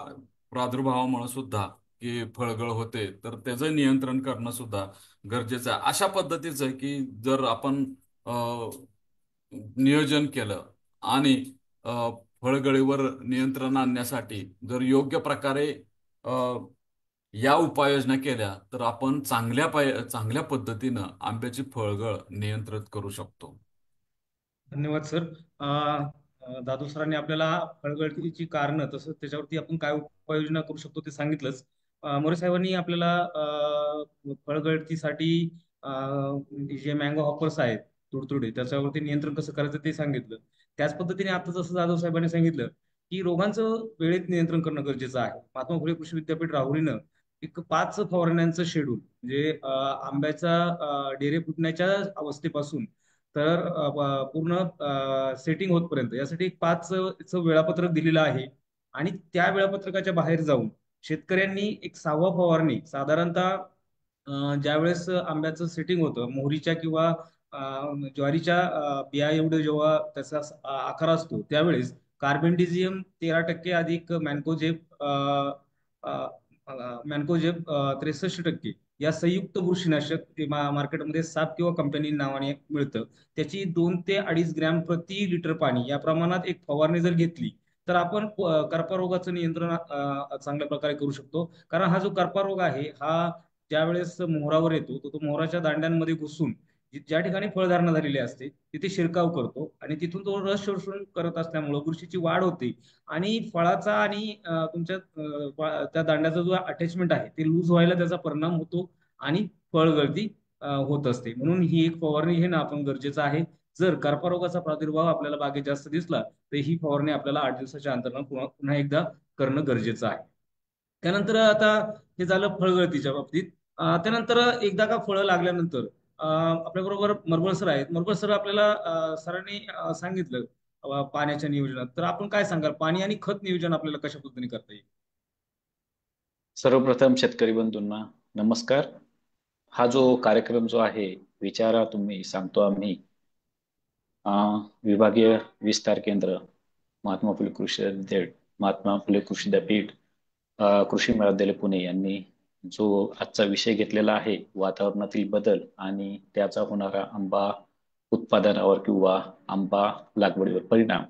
प्रादुर्भावामुळे सुद्धा की फळगळ होते. तर त्याचं नियंत्रण करणं सुद्धा गरजेचं आहे. अशा पद्धतीचं की जर आपण नियोजन केलं आणि फळगळीवर नियंत्रण आणण्यासाठी जर योग्य प्रकारे अ, या उपाययोजना केल्या तर आपण चांगल्या पद्धतीनं आंब्याची फळगळ नियंत्रित करू शकतो. धन्यवाद सर. दादू सरांनी आपल्याला फळगळतीची कारणं तसंच त्याच्यावरती आपण काय उपाययोजना करू शकतो ते सांगितलंच. मोरे साहेबांनी आपल्याला फळगळतीसाठी जे मँगो हॉपर्स आहेत तुडतुडे त्याच्यावरती नियंत्रण कसं करायचं ते सांगितलं. त्याच पद्धतीने आता जसं जाधव साहेबांनी सांगितलं की रोगांचं वेळेत नियंत्रण करणं गरजेचं आहे. महात्मा फुले कृषी विद्यापीठ राहुरीनं एक 5 फवारण्यांचं शेड्यूल म्हणजे आंब्याचा डेरे फुटण्याच्या अवस्थेपासून तर पूर्ण सेटिंग होतपर्यंत यासाठी एक 5चं वेळापत्रक दिलेलं आहे. आणि त्या वेळापत्रकाच्या बाहेर जाऊन शेतकऱ्यांनी एक 6वा फवारणी साधारणतः ज्यावेळेस आंब्याचं सेटिंग होतं मोहरीच्या किंवा ज्वारीच्या बिया एवढं जेव्हा त्याचा आकार असतो त्यावेळेस कार्बेंडिझियम 13% अधिक मॅन्कोजेब मॅन्कोजेब 63% या संयुक्त बुरशीनाशक ते मार्केटमध्ये साप किंवा कंपनी नावाने मिळतं. त्याची 2 ते 2.5 ग्रॅम प्रति लिटर पाणी या प्रमाणात एक फवारणी जर घेतली तर आपण करपा रोगाचं नियंत्रण चांगल्या प्रकारे करू शकतो. कारण हा जो करपा रोग आहे हा ज्या वेळेस मोहरावर येतो तो मोहराच्या दांड्यांमध्ये घुसून ज्या ठिकाणी फळधारणा झालेली असते तिथे शिरकाव करतो आणि तिथून तो रस शोषण करत असल्यामुळे बुरशीची वाढ होते आणि फळाचा आणि तुमच्या त्या दांड्याचा जो अटॅचमेंट आहे ते लूज व्हायला त्याचा परिणाम होतो आणि फळगळती होत असते. म्हणून ही एक फवारणी घेणं आपण गरजेचं आहे. जर कर्करोगाचा प्रादुर्भाव आपल्याला बागेत जास्त दिसला तर ही फवारणी आपल्याला 8 दिवसाच्या अंतरानं पुन्हा एकदा करणं गरजेचं आहे. त्यानंतर आता हे झालं फळगळतीच्या बाबतीत. त्यानंतर एकदा का फळं लागल्यानंतर आपल्या बरोबर मरबळ सर आहेत. मरबळ सर आपल्याला सरांनी सांगितलं पाण्याच्या नियोजनात. तर आपण काय सांगाल पाणी आणि खत नियोजन आपल्याला कशा पद्धतीने करता येईल? सर्वप्रथम शेतकरी बंधूंना नमस्कार. हा जो कार्यक्रम जो आहे विचारा तुम्ही सांगतो आम्ही विभागीय विस्तार केंद्र महात्मा फुले कृषी विद्यापीठ महात्मा फुले कृषी विद्यापीठ कृषी महाविद्यालय पुणे यांनी जो आजचा विषय घेतलेला आहे वातावरणातील बदल आणि त्याचा होणारा आंबा उत्पादनावर किंवा आंबा लागवडीवर परिणाम.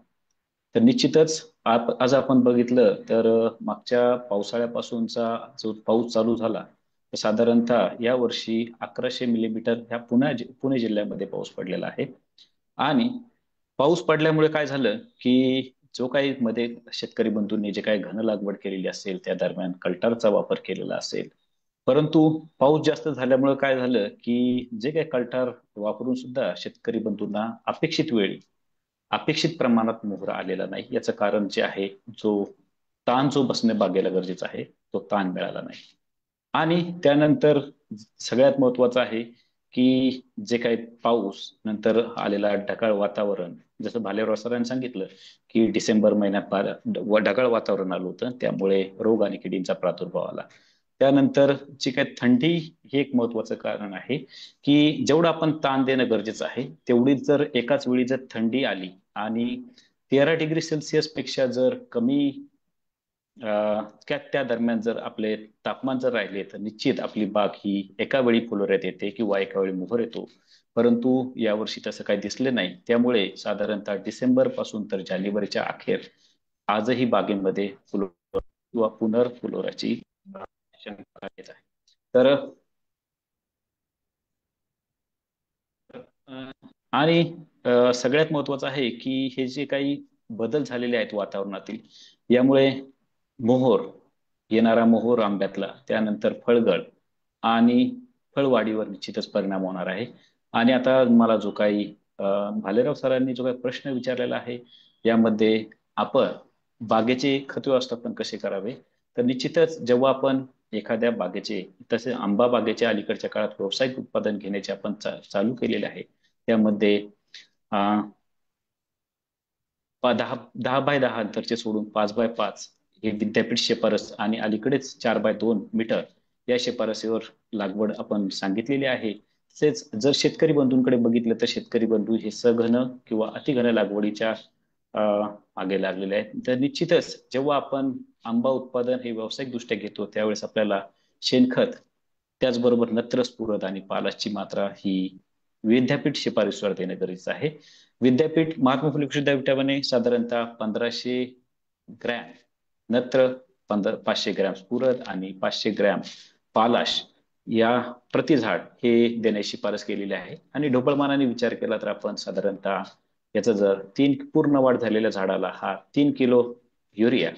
तर निश्चितच आज आपण बघितलं तर मागच्या पावसाळ्यापासूनचा जो पाऊस चालू झाला तर साधारणतः या वर्षी 1100 मिलीमीटर ह्या पुणे जिल्ह्यामध्ये पाऊस पडलेला आहे. आणि पाऊस पडल्यामुळे काय झालं की जो काही मध्ये शेतकरी बंधूंनी जे काही घन लागवड केलेली असेल त्या दरम्यान कल्टारचा वापर केलेला असेल, परंतु पाऊस जास्त झाल्यामुळे काय झालं की जे काही कल्टार वापरून सुद्धा शेतकरी बंधूंना अपेक्षित वेळी अपेक्षित प्रमाणात मोहरा आलेला नाही. याचं कारण जे आहे जो ताण जो बसणे बागेला गरजेचा आहे तो ताण मिळाला नाही. आणि त्यानंतर सगळ्यात महत्वाचं आहे की जे काही पाऊस नंतर आलेला ढगाळ वातावरण, जसं भालेराव सरांनी सांगितलं की डिसेंबर महिन्यात ढगाळ वातावरण आलं होतं त्यामुळे रोग आणि किडींचा प्रादुर्भाव आला. त्यानंतर जी काही थंडी हे एक महत्वाचं कारण आहे की जेवढं आपण ताण देणं गरजेचं आहे तेवढीच जर एकाच वेळी जर थंडी आली आणि 13 डिग्री सेल्सिअस पेक्षा जर कमी त्या दरम्यान जर आपले तापमान जर राहिले तर निश्चित आपली बाग ही एका वेळी फुलोऱ्यात येते किंवा एका वेळी मोहर येतो. परंतु यावर्षी तसं काही दिसले नाही. त्यामुळे साधारणतः डिसेंबर पासून तर जानेवारीच्या अखेर आजही बागेमध्ये फुलोरा किंवा पुनर्फुलोराची शंका आहे. तर आणि सगळ्यात महत्वाचं आहे की हे जे काही बदल झालेले आहेत वातावरणातील यामुळे मोहोर येणारा मोहोर आंब्यातला त्यानंतर फळगळ आणि फळवाढीवर निश्चितच परिणाम होणार आहे. आणि आता मला जो काही भालेराव सरांनी जो काही प्रश्न विचारलेला आहे यामध्ये आपण बागेचे खत व्यवस्थापन कसे करावे, तर निश्चितच जेव्हा आपण एखाद्या बागेचे तसे आंबा बागेच्या अलीकडच्या काळात व्यावसायिक उत्पादन घेण्याचे आपण चालू केलेले आहे त्यामध्ये 10 बाय 10 अंतरचे सोडून 5 बाय 5 हे विद्यापीठ शिफारस आणि अलीकडेच 4 बाय 2 मीटर या शिफारसीवर लागवड आपण सांगितलेली आहे. तसेच जर शेतकरी बंधूंकडे बघितलं तर शेतकरी बंधू हे सघन किंवा अतिघन लागवडीच्या मागे लागलेले आहेत. तर निश्चितच जेव्हा आपण आंबा उत्पादन हे व्यावसायिक दृष्ट्या घेतो त्यावेळेस आपल्याला शेणखत त्याचबरोबर नत्र, स्फुरद आणि पालाशची मात्रा ही विद्यापीठ शिफारसीवर देणं गरजेचं आहे. विद्यापीठ महात्मा फुले कृषी विद्यापीठाने साधारणतः 1500 ग्रॅम नत्र, 500 ग्रॅम स्फुरद आणि 500 ग्रॅम पालाश या प्रति झाड हे देण्याची शिफारस केलेली आहे. आणि ढोबळमानाने विचार केला तर आपण साधारणतः याचा जर 3 पूर्ण वाढ झालेल्या झाडाला हा 3 किलो युरिया,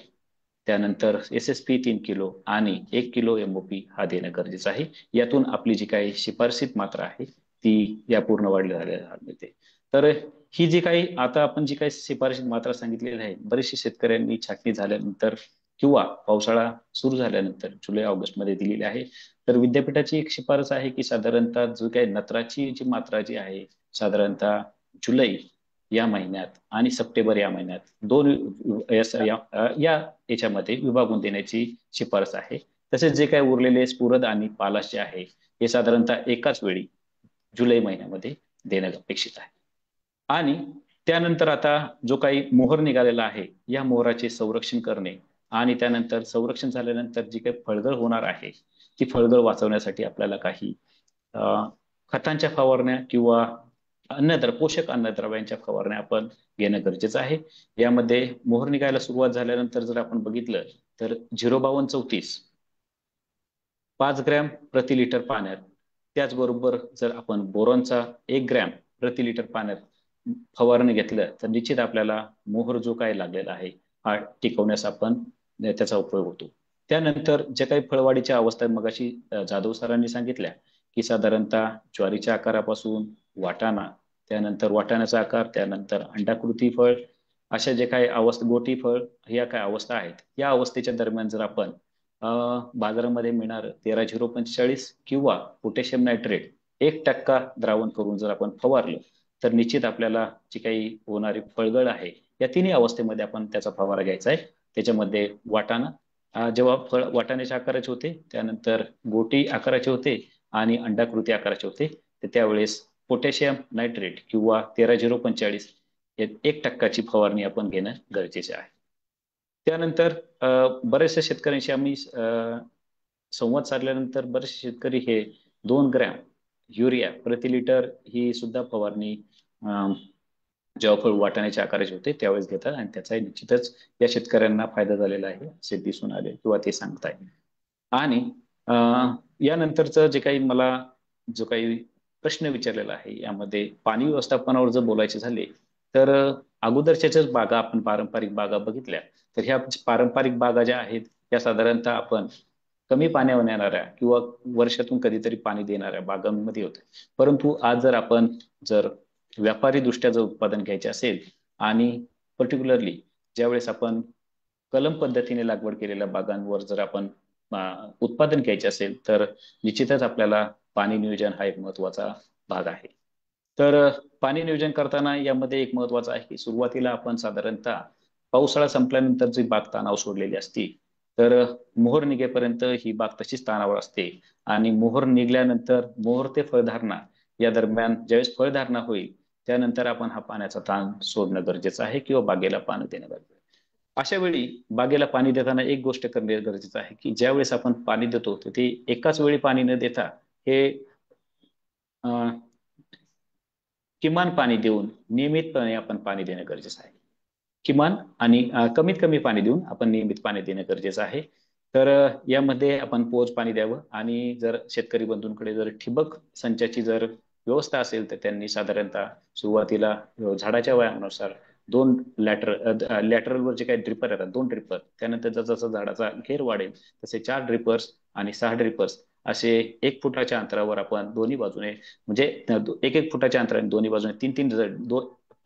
त्याननंतर SSP 3 किलो आणि 1 किलो MOP हा देणं गरजेचं आहे. यातून आपली जी काही शिफारसीत मात्रा आहे ती या पूर्ण वाढल्या झालेल्या झाड मिळते. तर ही जी काही आता आपण जी काही शिफारसीत मात्रा सांगितलेली आहे बरेचसे शेतकऱ्यांनी छाटणी झाल्यानंतर किंवा पावसाळा सुरू झाल्यानंतर जुलै ऑगस्ट मध्ये दिलेली आहे. तर विद्यापीठाची एक शिफारस आहे की साधारणतः जो काही नत्राची जी मात्रा जी आहे साधारणतः जुलै या महिन्यात आणि सप्टेंबर या महिन्यात दोन याच्यामध्ये विभागून देण्याची शिफारस आहे. तसेच जे काही उरलेले स्फुरद आणि पालाश जे आहे हे साधारणतः एकाच वेळी जुलै महिन्यामध्ये देणं अपेक्षित आहे. आणि त्यानंतर आता जो काही मोहर निघालेला आहे या मोहराचे संरक्षण करणे आणि त्यानंतर संरक्षण झाल्यानंतर जी काही फळगळ होणार आहे ती फळगळ वाचवण्यासाठी आपल्याला काही खतांच्या फवारण्या किंवा पोषक अन्नद्रव्यांच्या फवारण्या आपण घेणं गरजेचं आहे. यामध्ये मोहर निघायला सुरुवात झाल्यानंतर जर आपण बघितलं तर 05234 5 ग्रॅम प्रति लिटर पाण्यात, त्याचबरोबर जर आपण बोरॉनचा 1 ग्रॅम प्रति लिटर पाण्यात फवारणी घेतलं तर निश्चित आपल्याला मोहर जो काही लागलेला आहे हा टिकवण्यास आपण त्याचा उपयोग होतो. त्यानंतर जे काही फळवाढीच्या अवस्था मगाशी जाधव सरांनी सांगितल्या की साधारणतः ज्वारीच्या आकारापासून वाटाणा, त्यानंतर वाटाण्याचा आकार, त्यानंतर अंडाकृती फळ, अशा जे काही अवस्था, गोटी फळ, या काय अवस्था आहेत, या अवस्थेच्या दरम्यान जर आपण बाजारामध्ये मिळणार 13-045 किंवा पोटॅशियम नायट्रेट 1% द्रावण करून जर आपण फवारलं तर निश्चित आपल्याला जी काही होणारी फळगळ आहे या तिन्ही अवस्थेमध्ये आपण त्याचा फवारा घ्यायचा आहे. त्याच्यामध्ये वाटाणा जेव्हा फळ वाटाण्याच्या आकाराचे होते, त्यानंतर गोटी आकाराचे होते आणि अंडाकृती आकाराचे होते, तर त्यावेळेस पोटॅशियम नायट्रेट किंवा 13-045 1%ची फवारणी आपण घेणं गरजेचे आहे. त्यानंतर बरेचशा शेतकऱ्यांशी आम्ही संवाद साधल्यानंतर बरेचसे शेतकरी हे 2 ग्रॅम युरिया प्रति लिटर ही सुद्धा फवारणी जेव्हा फळ वाटाण्याच्या आकाराचे होते त्यावेळेस घेतात आणि त्याचा निश्चितच या शेतकऱ्यांना फायदा झालेला आहे असे दिसून आले किंवा ते सांगताय. आणि यानंतरचं जे काही मला जो काही प्रश्न विचारलेला आहे यामध्ये पाणी व्यवस्थापनावर जर बोलायचे झाले तर अगोदरच्याच बागा आपण पारंपरिक बागा बघितल्या तर ह्या पारंपरिक बागा ज्या आहेत त्या साधारणतः आपण कमी पाण्यावर येणाऱ्या किंवा वर्षातून कधीतरी पाणी देणाऱ्या बागांमध्ये होते. परंतु आज जर आपण व्यापारी दृष्ट्या जर उत्पादन घ्यायचे असेल आणि पर्टिक्युलरली ज्यावेळेस आपण कलम पद्धतीने लागवड केलेल्या बागांवर जर आपण उत्पादन घ्यायचे असेल तर निश्चितच आपल्याला पाणी नियोजन हा एक महत्वाचा भाग आहे. तर पाणी नियोजन करताना यामध्ये एक महत्वाचं आहे की सुरुवातीला आपण साधारणतः पावसाळा संपल्यानंतर जी बाग ताणावर सोडलेली असते तर मोहर निघेपर्यंत ही बाग तशीच ताणावर असते आणि मोहर निघल्यानंतर मोहर ते फळधारणा या दरम्यान ज्यावेळेस फळधारणा होईल त्यानंतर आपण हा पाण्याचा ताण सोडणं गरजेचं आहे किंवा बागेला पाणी देणं गरजेचं आहे. अशा वेळी बागेला पाणी देताना एक गोष्ट करणे गरजेचं आहे की ज्यावेळेस आपण पाणी देतो तर ते एकाच वेळी पाणी न देता हे किमान पाणी देऊन नियमितपणे आपण पाणी देणं गरजेचं आहे. किमान आणि कमीत कमी पाणी देऊन आपण नियमित पाणी देणं गरजेचं आहे. तर यामध्ये आपण पोच पाणी द्यावं आणि जर शेतकरी बंधूंकडे जर ठिबक संचाची जर व्यवस्था असेल तर त्यांनी साधारणतः सुरुवातीला झाडाच्या वयानुसार 2 लॅटरलवर जे काही ड्रिपर येतात 2 ड्रिपर, त्यानंतर जसं झाडाचा घेर वाढेल तसे 4 ड्रिपर्स आणि 6 ड्रिपर्स असे 1 फुटाच्या अंतरावर आपण दोन्ही बाजूने म्हणजे 1-1 फुटाच्या अंतराने दोन्ही बाजूने 3-3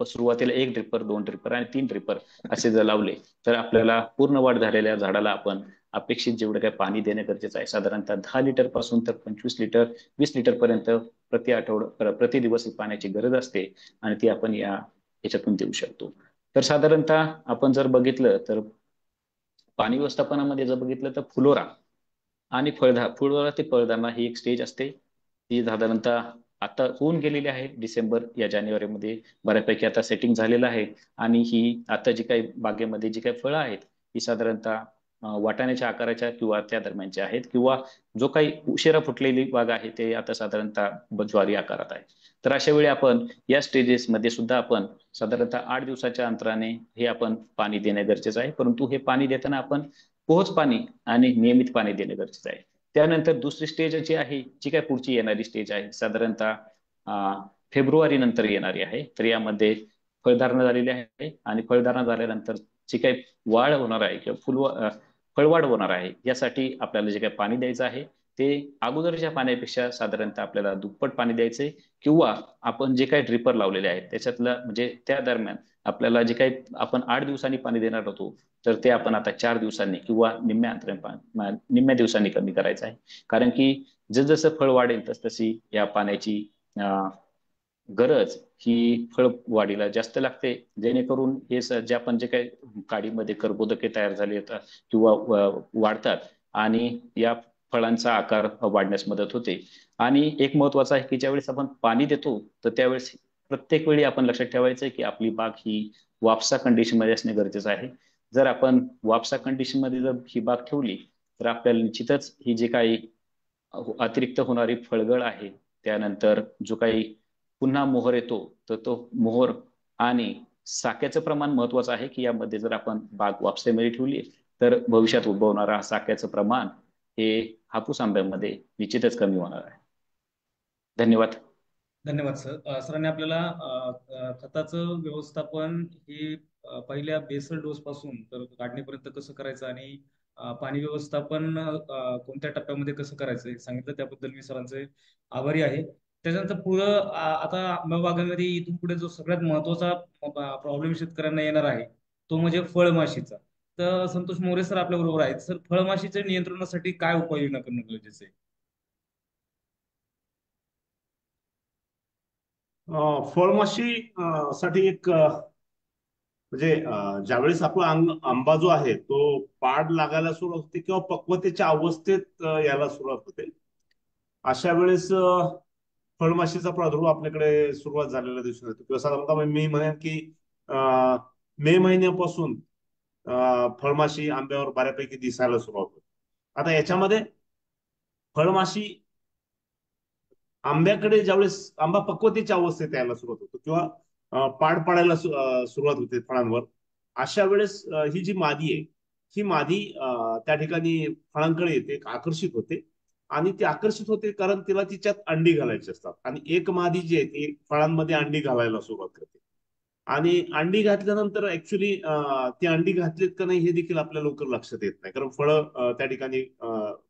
सुरुवातीला 1 ड्रिपर, 2 ड्रिपर आणि 3 ड्रिपर असे जर लावले तर आपल्याला पूर्ण वाढ झालेल्या झाडाला आपण अपेक्षित जेवढं काही पाणी देणं गरजेचं आहे साधारणतः 10 लिटर पासून तर 25 लिटर 20 लिटर पर्यंत प्रति दिवस पाण्याची गरज असते आणि ती आपण याच्यातून देऊ शकतो. तर साधारणतः आपण जर बघितलं तर पाणी व्यवस्थापनामध्ये जर बघितलं तर फुलोरा आणि फुलोरा ते फळधारणा ही एक स्टेज असते. ती साधारणतः आता होऊन गेलेली आहे. डिसेंबर या जानेवारीमध्ये बऱ्यापैकी आता सेटिंग झालेलं आहे आणि ही आता जी काही बागेमध्ये जी काही फळं आहेत ही साधारणतः वाटाण्याच्या आकाराच्या किंवा त्या दरम्यानच्या आहेत किंवा जो काही उशिरा फुटलेली बाग आहे ते आता साधारणतः ज्वारी आकारात आहे. तर अशा वेळी आपण या स्टेजेसमध्ये सुद्धा आपण साधारणतः 8 दिवसाच्या अंतराने हे आपण पाणी देणं गरजेचं आहे. परंतु हे पाणी देताना आपण पोहोच पाणी आणि नियमित पाणी देणं गरजेचं आहे. त्यानंतर दुसरी स्टेज जी आहे जी काय पुढची येणारी स्टेज आहे साधारणतः फेब्रुवारी नंतर येणारी आहे. तर यामध्ये फळधारणा झालेली आहे आणि फळधारणा झाल्यानंतर जी काही वाढ होणार आहे किंवा फळवाढ होणार आहे यासाठी आपल्याला जे काही पाणी द्यायचं आहे ते अगोदरच्या पाण्यापेक्षा साधारणतः आपल्याला दुप्पट पाणी द्यायचंय किंवा आपण जे काही ड्रिपर लावलेले आहेत त्याच्यातलं म्हणजे त्या दरम्यान आपल्याला जे काही आपण 8 दिवसांनी पाणी देणार होतो तर ते आपण आता 4 दिवसांनी किंवा निम्म्या दिवसांनी कमी करायचं आहे. कारण की जसं फळ वाढेल तसतशी या पाण्याची गरज ही फळ वाढीला जास्त लागते जेणेकरून हे जे आपण जे काही काडीमध्ये कर्बोदके तयार झाले किंवा वाढतात आणि या फळांचा आकार वाढण्यास मदत होते. आणि एक महत्वाचं आहे की ज्यावेळेस आपण पाणी देतो तर त्यावेळेस प्रत्येक वेळी आपण लक्षात ठेवायचं की आपली बाग ही वापसा कंडिशन मध्ये असणे गरजेचं आहे. जर आपण वापसा कंडिशन मध्ये जर ही बाग ठेवली तर आपल्याला निश्चितच ही जे काही अतिरिक्त होणारी फळगळ आहे, त्यानंतर जो काही पुन्हा मोहर येतो, तर तो मोहर आणि साक्याचं प्रमाण महत्वाचं आहे, की यामध्ये जर आपण बाग वापसेमध्ये ठेवली तर भविष्यात उद्भवणारा साक्याचं प्रमाण हे हापूस आंब्यामध्ये निश्चितच कमी होणार आहे. धन्यवाद. धन्यवाद सर. सरांनी आपल्याला खताचं व्यवस्थापन हे पहिल्या बेसल डोस पासून तर काढणीपर्यंत कसं करायचं आणि पाणी व्यवस्थापन कोणत्या टप्प्यामध्ये कसं करायचं हे सांगितलं, त्याबद्दल मी सरांचे आभारी आहे. त्याच्यानंतर पुढं आता आंबा बागांमध्ये इथून पुढे जो सगळ्यात महत्वाचा प्रॉब्लेम शेतकऱ्यांना येणार आहे तो म्हणजे फळमाशीचा. तर संतोष मोरे सर आपल्या बरोबर आहेत. सर, फळमाशीच्या नियंत्रणासाठी काय उपाययोजना करणं गरजेचं आहे? फळमाशी साठी एक म्हणजे ज्यावेळेस आपला आंबा जो आहे तो पाड लागायला सुरुवात होते किंवा पक्वतेच्या अवस्थेत यायला सुरुवात होते, अशा वेळेस फळमाशीचा प्रादुर्भाव आपल्याकडे सुरुवात झालेला दिसून येतो. किंवा साधारणतः मी म्हणेन की मे महिन्यापासून फळमाशी आंब्यावर बऱ्यापैकी दिसायला सुरुवात होते. आता याच्यामध्ये फळमाशी आंब्याकडे ज्यावेळेस आंबा पक्वतेच्या अवस्थेत यायला सुरुवात होतो किंवा पाड पाडायला सुरुवात होते फळांवर, अशा वेळेस ही जी मादी आहे ही मादी त्या ठिकाणी फळांकडे येते, आकर्षित होते. आणि ती आकर्षित होते कारण तिला तिच्यात अंडी घालायची असतात आणि एक मादी जी आहे ती फळांमध्ये अंडी घालायला सुरुवात करते. आणि अंडी घातल्यानंतर ऍक्च्युली ती अंडी घातलीत का नाही हे देखील आपल्या लवकर लक्षात येत नाही, कारण फळं त्या ठिकाणी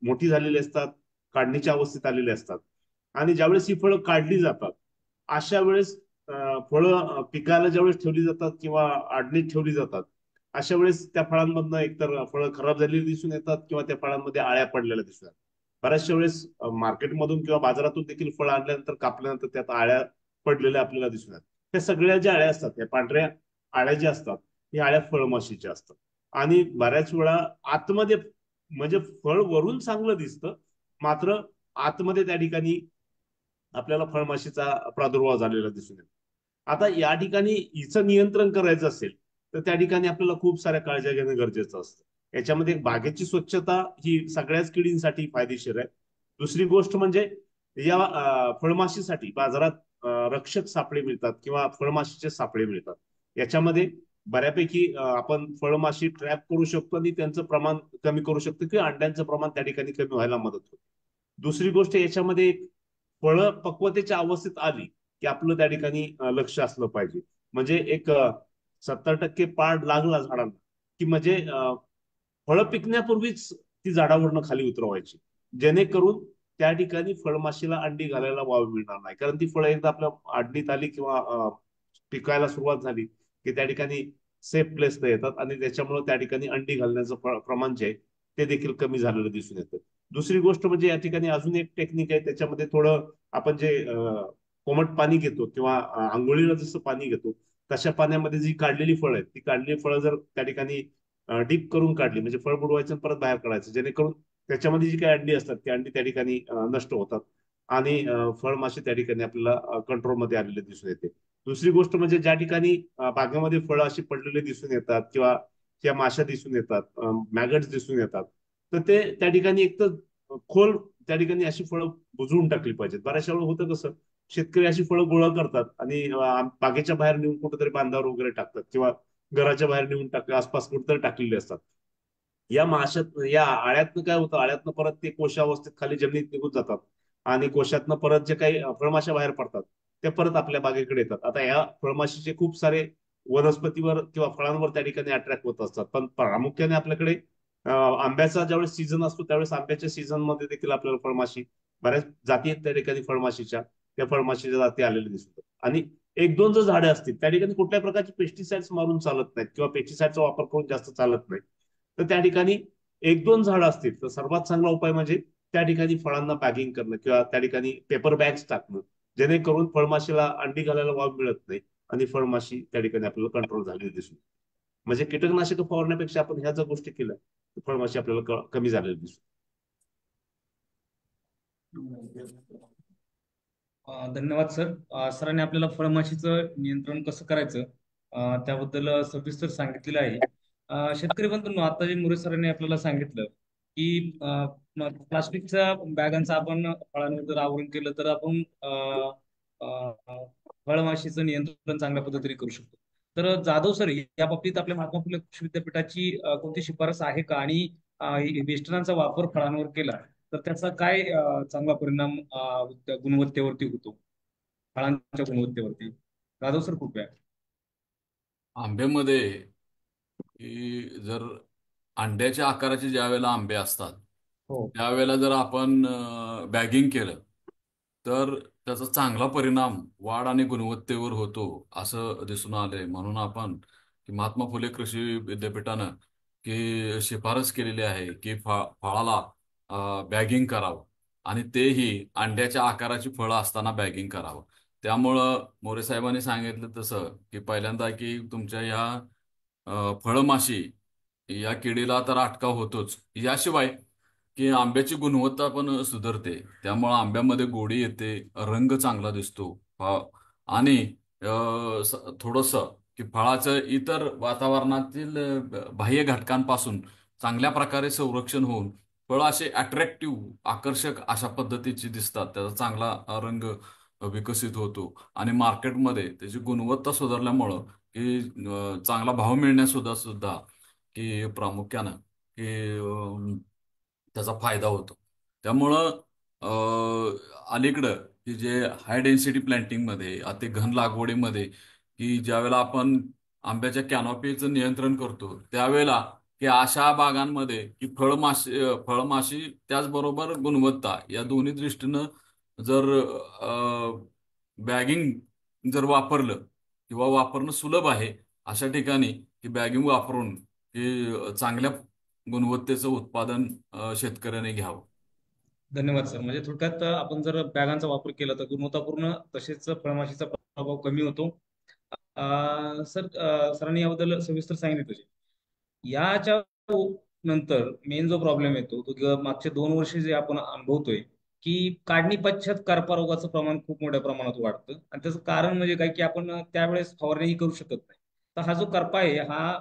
मोठी झालेली असतात, काढणीच्या अवस्थेत आलेली असतात. आणि ज्यावेळेस ही फळं काढली जातात अशा वेळेस फळं पिकायला ज्यावेळेस ठेवली जातात किंवा आडणीत ठेवली जातात, अशा वेळेस त्या फळांमधनं एकतर फळं खराब झालेली दिसून येतात किंवा त्या फळांमध्ये आळ्या पडलेल्या दिसून येतात. बऱ्याचशा वेळेस मार्केटमधून किंवा बाजारातून देखील फळं आणल्यानंतर कापल्यानंतर त्यात आळ्या पडलेल्या आपल्याला दिसून येतात. त्या सगळ्या ज्या आळ्या असतात, त्या पांढऱ्या आळ्या ज्या असतात, या आळ्या फळमाशीच्या असतात. आणि बऱ्याच वेळा आतमध्ये म्हणजे फळ वरून चांगलं दिसतं, मात्र आतमध्ये त्या ठिकाणी आपल्याला फळमाशीचा प्रादुर्भाव झालेला दिसून येतो. आता या ठिकाणी हिचं नियंत्रण करायचं असेल तर त्या ठिकाणी आपल्याला खूप साऱ्या काळज्या घेणं गरजेचं असतं. याच्यामध्ये बागेची स्वच्छता ही सगळ्याच किडींसाठी फायदेशीर आहे. दुसरी गोष्ट म्हणजे या फळमाशीसाठी बाजारात रक्षक सापळे मिळतात किंवा फळमाशीचे सापळे मिळतात. याच्यामध्ये बऱ्यापैकी आपण फळमाशी ट्रॅप करू शकतो आणि त्यांचं प्रमाण कमी करू शकतो किंवा अंड्यांचं प्रमाण त्या ठिकाणी कमी व्हायला मदत होते. दुसरी गोष्ट, याच्यामध्ये फळं पक्वतेच्या अवस्थेत आली की आपलं त्या ठिकाणी लक्ष असलं पाहिजे. म्हणजे एक 70% पाड लागला झाडांना की म्हणजे फळं पिकण्यापूर्वीच ती झाडावरनं खाली उतरवायची, जेणेकरून त्या ठिकाणी फळमाशीला अंडी घालायला वाव मिळणार नाही. कारण ती फळं एकदा आपल्या आडणीत आली किंवा पिकायला सुरुवात झाली की त्या ठिकाणी सेफ प्लेसला येतात आणि त्याच्यामुळे त्या ठिकाणी अंडी घालण्याचं प्रमाण जे आहे ते देखील कमी झालेलं दिसून येतं. दुसरी गोष्ट म्हणजे या ठिकाणी अजून एक टेक्निक आहे, त्याच्यामध्ये थोडं आपण जे कोमट पाणी घेतो किंवा आंघोळीला जसं पाणी घेतो तशा पाण्यामध्ये जी काढलेली फळं आहेत, ती काढलेली फळं जर त्या ठिकाणी डीप करून काढली, म्हणजे फळ बुडवायचं परत बाहेर काढायचं, जेणेकरून त्याच्यामध्ये जी काही अंडी असतात त्या अंडी त्या ठिकाणी नष्ट होतात आणि फळमाशी त्या ठिकाणी आपल्याला कंट्रोलमध्ये आलेले दिसून येते. दुसरी गोष्ट म्हणजे ज्या ठिकाणी बागेमध्ये फळं अशी पडलेली दिसून येतात किंवा त्या माशा दिसून येतात, मॅगट्स दिसून येतात, तर ते त्या ठिकाणी एक तर खोल त्या ठिकाणी अशी फळं बुजवून टाकली पाहिजेत. बऱ्याचशा वेळा होतं कसं, शेतकरी अशी फळं गोळा करतात आणि बागेच्या बाहेर नेऊन कुठेतरी बांधावर वगैरे टाकतात किंवा घराच्या बाहेर नेऊन आसपास कुठेतरी टाकलेले असतात. या माशात या आळ्यातनं काय होतं, आळ्यातनं परत ते कोशावस्थेत खाली जमिनीत निघून जातात आणि कोशातनं परत जे काही फळमाशा बाहेर पडतात ते परत आपल्या बागेकडे येतात. आता या फळमाशीचे खूप सारे वनस्पतीवर किंवा फळांवर त्या ठिकाणी अट्रॅक्ट होत असतात, पण प्रामुख्याने आपल्याकडे आंब्याचा ज्यावेळेस सीझन असतो त्यावेळेस आंब्याच्या सीझन मध्ये देखील आपल्याला फळमाशी, बऱ्याच जाती आहेत त्या ठिकाणी फळमाशीच्या, त्या फळमाशीच्या जाती आलेल्या दिसतात. आणि एक दोन जर झाडे असतील त्या ठिकाणी कुठल्याही प्रकारचे पेस्टिसाइड्स मारून चालत नाहीत किंवा पेस्टिसाइडचा वापर करून जास्त चालत नाही, तर त्या ठिकाणी एक दोन झाडं असतील तर सर्वात चांगला उपाय म्हणजे त्या ठिकाणी फळांना पॅकिंग करणं किंवा त्या ठिकाणी पेपर बॅग्स टाकणं, जेणेकरून फळमाशीला अंडी घालायला वाव मिळत नाही आणि फळमाशी त्या ठिकाणी आपल्याला कंट्रोल झालेली दिसून. म्हणजे कीटकनाशक फवारण्यापेक्षा आपण ह्या जर गोष्टी केल्या तर फळमाशी आपल्याला कमी झालेली दिसून. धन्यवाद सर. सरांनी आपल्याला फळमाशीचं नियंत्रण कसं करायचं त्याबद्दल सविस्तर सांगितलेलं आहे. शेतकरी बंधूंनो, आता जे मोरे सरांनी आपल्याला सांगितलं की प्लास्टिकच्या बॅगांचं आपण फळांवर जर आवरण केलं तर आपण फळमाशीचं नियंत्रण चांगल्या पद्धतीने करू शकतो. तर जाधव सर, या बाबतीत आपल्या महात्मा फुले कृषी विद्यापीठाची कोणती शिफारस आहे का? आणि वेस्टनांचा वापर फळांवर केला तर त्याचा काय चांगला परिणाम त्या गुणवत्तेवरती होतो, फळांच्या गुणवत्तेवरती? जाधव सर, कृपया. आंब्यामध्ये जर अंड्याच्या आकाराचे ज्या वेळेला आंबे असतात हो. त्यावेळेला जर आपण बॅगिंग केलं तर त्याचा चांगला परिणाम वाढ आणि गुणवत्तेवर होतो असं दिसून आलंय. म्हणून आपण की महात्मा फुले कृषी विद्यापीठानं की शिफारस केलेली आहे की फळाला बॅगिंग करावं आणि तेही अंड्याच्या आकाराची फळं असताना बॅगिंग करावं. त्यामुळं मोरे साहेबांनी सांगितलं तसं की पहिल्यांदा की तुमच्या या फळमाशी या किडीला तर अटकाव होतोच, याशिवाय की आंब्याची गुणवत्ता पण सुधारते. त्यामुळे आंब्यामध्ये गोडी येते, रंग चांगला दिसतो आणि थोडंसं की फळाचं इतर वातावरणातील बाह्य घटकांपासून चांगल्या प्रकारे संरक्षण होऊन फळं असे अट्रॅक्टिव्ह, आकर्षक अशा पद्धतीची दिसतात. त्याचा चांगला रंग विकसित होतो आणि मार्केटमध्ये त्याची गुणवत्ता सुधारल्यामुळं की चांगला भाव मिळण्यासुद्धा सुद्धा की प्रामुख्यानं की त्याचा फायदा होतो. त्यामुळं अलीकडं की जे हाय डेन्सिटी प्लांटिंगमध्ये, अति घन लागवडीमध्ये की ज्यावेळेला आपण आंब्याच्या कॅनॉपीचं नियंत्रण करतो त्यावेळेला की अशा बागांमध्ये की फळमाशी त्याचबरोबर गुणवत्ता या दोन्ही दृष्टीनं जर बॅगिंग जर वापरलं किंवा वापरणं सुलभ आहे अशा ठिकाणी की बॅगिंग वापरून की चांगल्या गुणवत्तेचं उत्पादन शेतकऱ्याने घ्यावं. धन्यवाद सर. म्हणजे थोडक्यात आपण जर बॅगांचा वापर केला तर गुणवत्तापूर्ण तसेच फळमाशीचा प्रभाव कमी होतो. सर, सरांनी याबद्दल सविस्तर सांगितलं. याच्या नंतर मेन जो प्रॉब्लेम येतो तो मागचे 2 वर्ष जे आपण अनुभवतोय की काढणी पश्चात करपा रोगाचं प्रमाण खूप मोठ्या प्रमाणात वाढतं. आणि त्याचं कारण म्हणजे काय की आपण त्यावेळेस फवारणीही करू शकत नाही. तर हा जो करपा आहे हा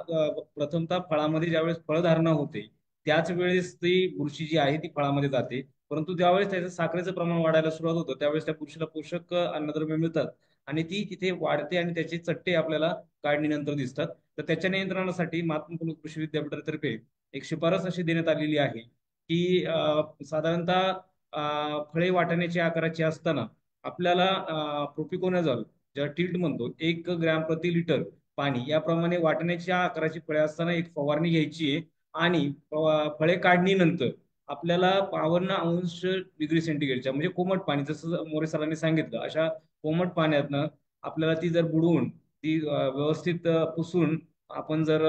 प्रथमतः फळामध्ये ज्यावेळेस फळधारणा होते त्याच वेळेस ती बुरशी जी आहे ती फळामध्ये जाते. परंतु ज्यावेळेस त्याचं साखरेचं प्रमाण वाढायला सुरुवात होतं त्यावेळेस त्या बुरशीला पोषक अन्नद्रव्य मिळतात आणि ती तिथे वाढते आणि त्याचे चट्टे आपल्याला काढणीनंतर दिसतात. तर त्याच्या नियंत्रणासाठी महात्मा फुले कृषी विद्यापीठातर्फे एक शिफारस अशी देण्यात आलेली आहे की साधारणतः फळे वाटाण्याच्या आकाराची असताना आपल्याला प्रोपिकोनाझॉल, ज्याला टिल्ट म्हणतो, 1 ग्रॅम प्रति लिटर पाणी याप्रमाणे वाटाण्याच्या आकाराची फळे असताना एक फवारणी घ्यायची आहे. आणि फळे काढणीनंतर आपल्याला 52°C म्हणजे कोमट पाणी, जसं मोरे सरांनी सांगितलं, अशा कोमट पाण्यातनं आपल्याला ती जर बुडवून ती व्यवस्थित पुसून आपण जर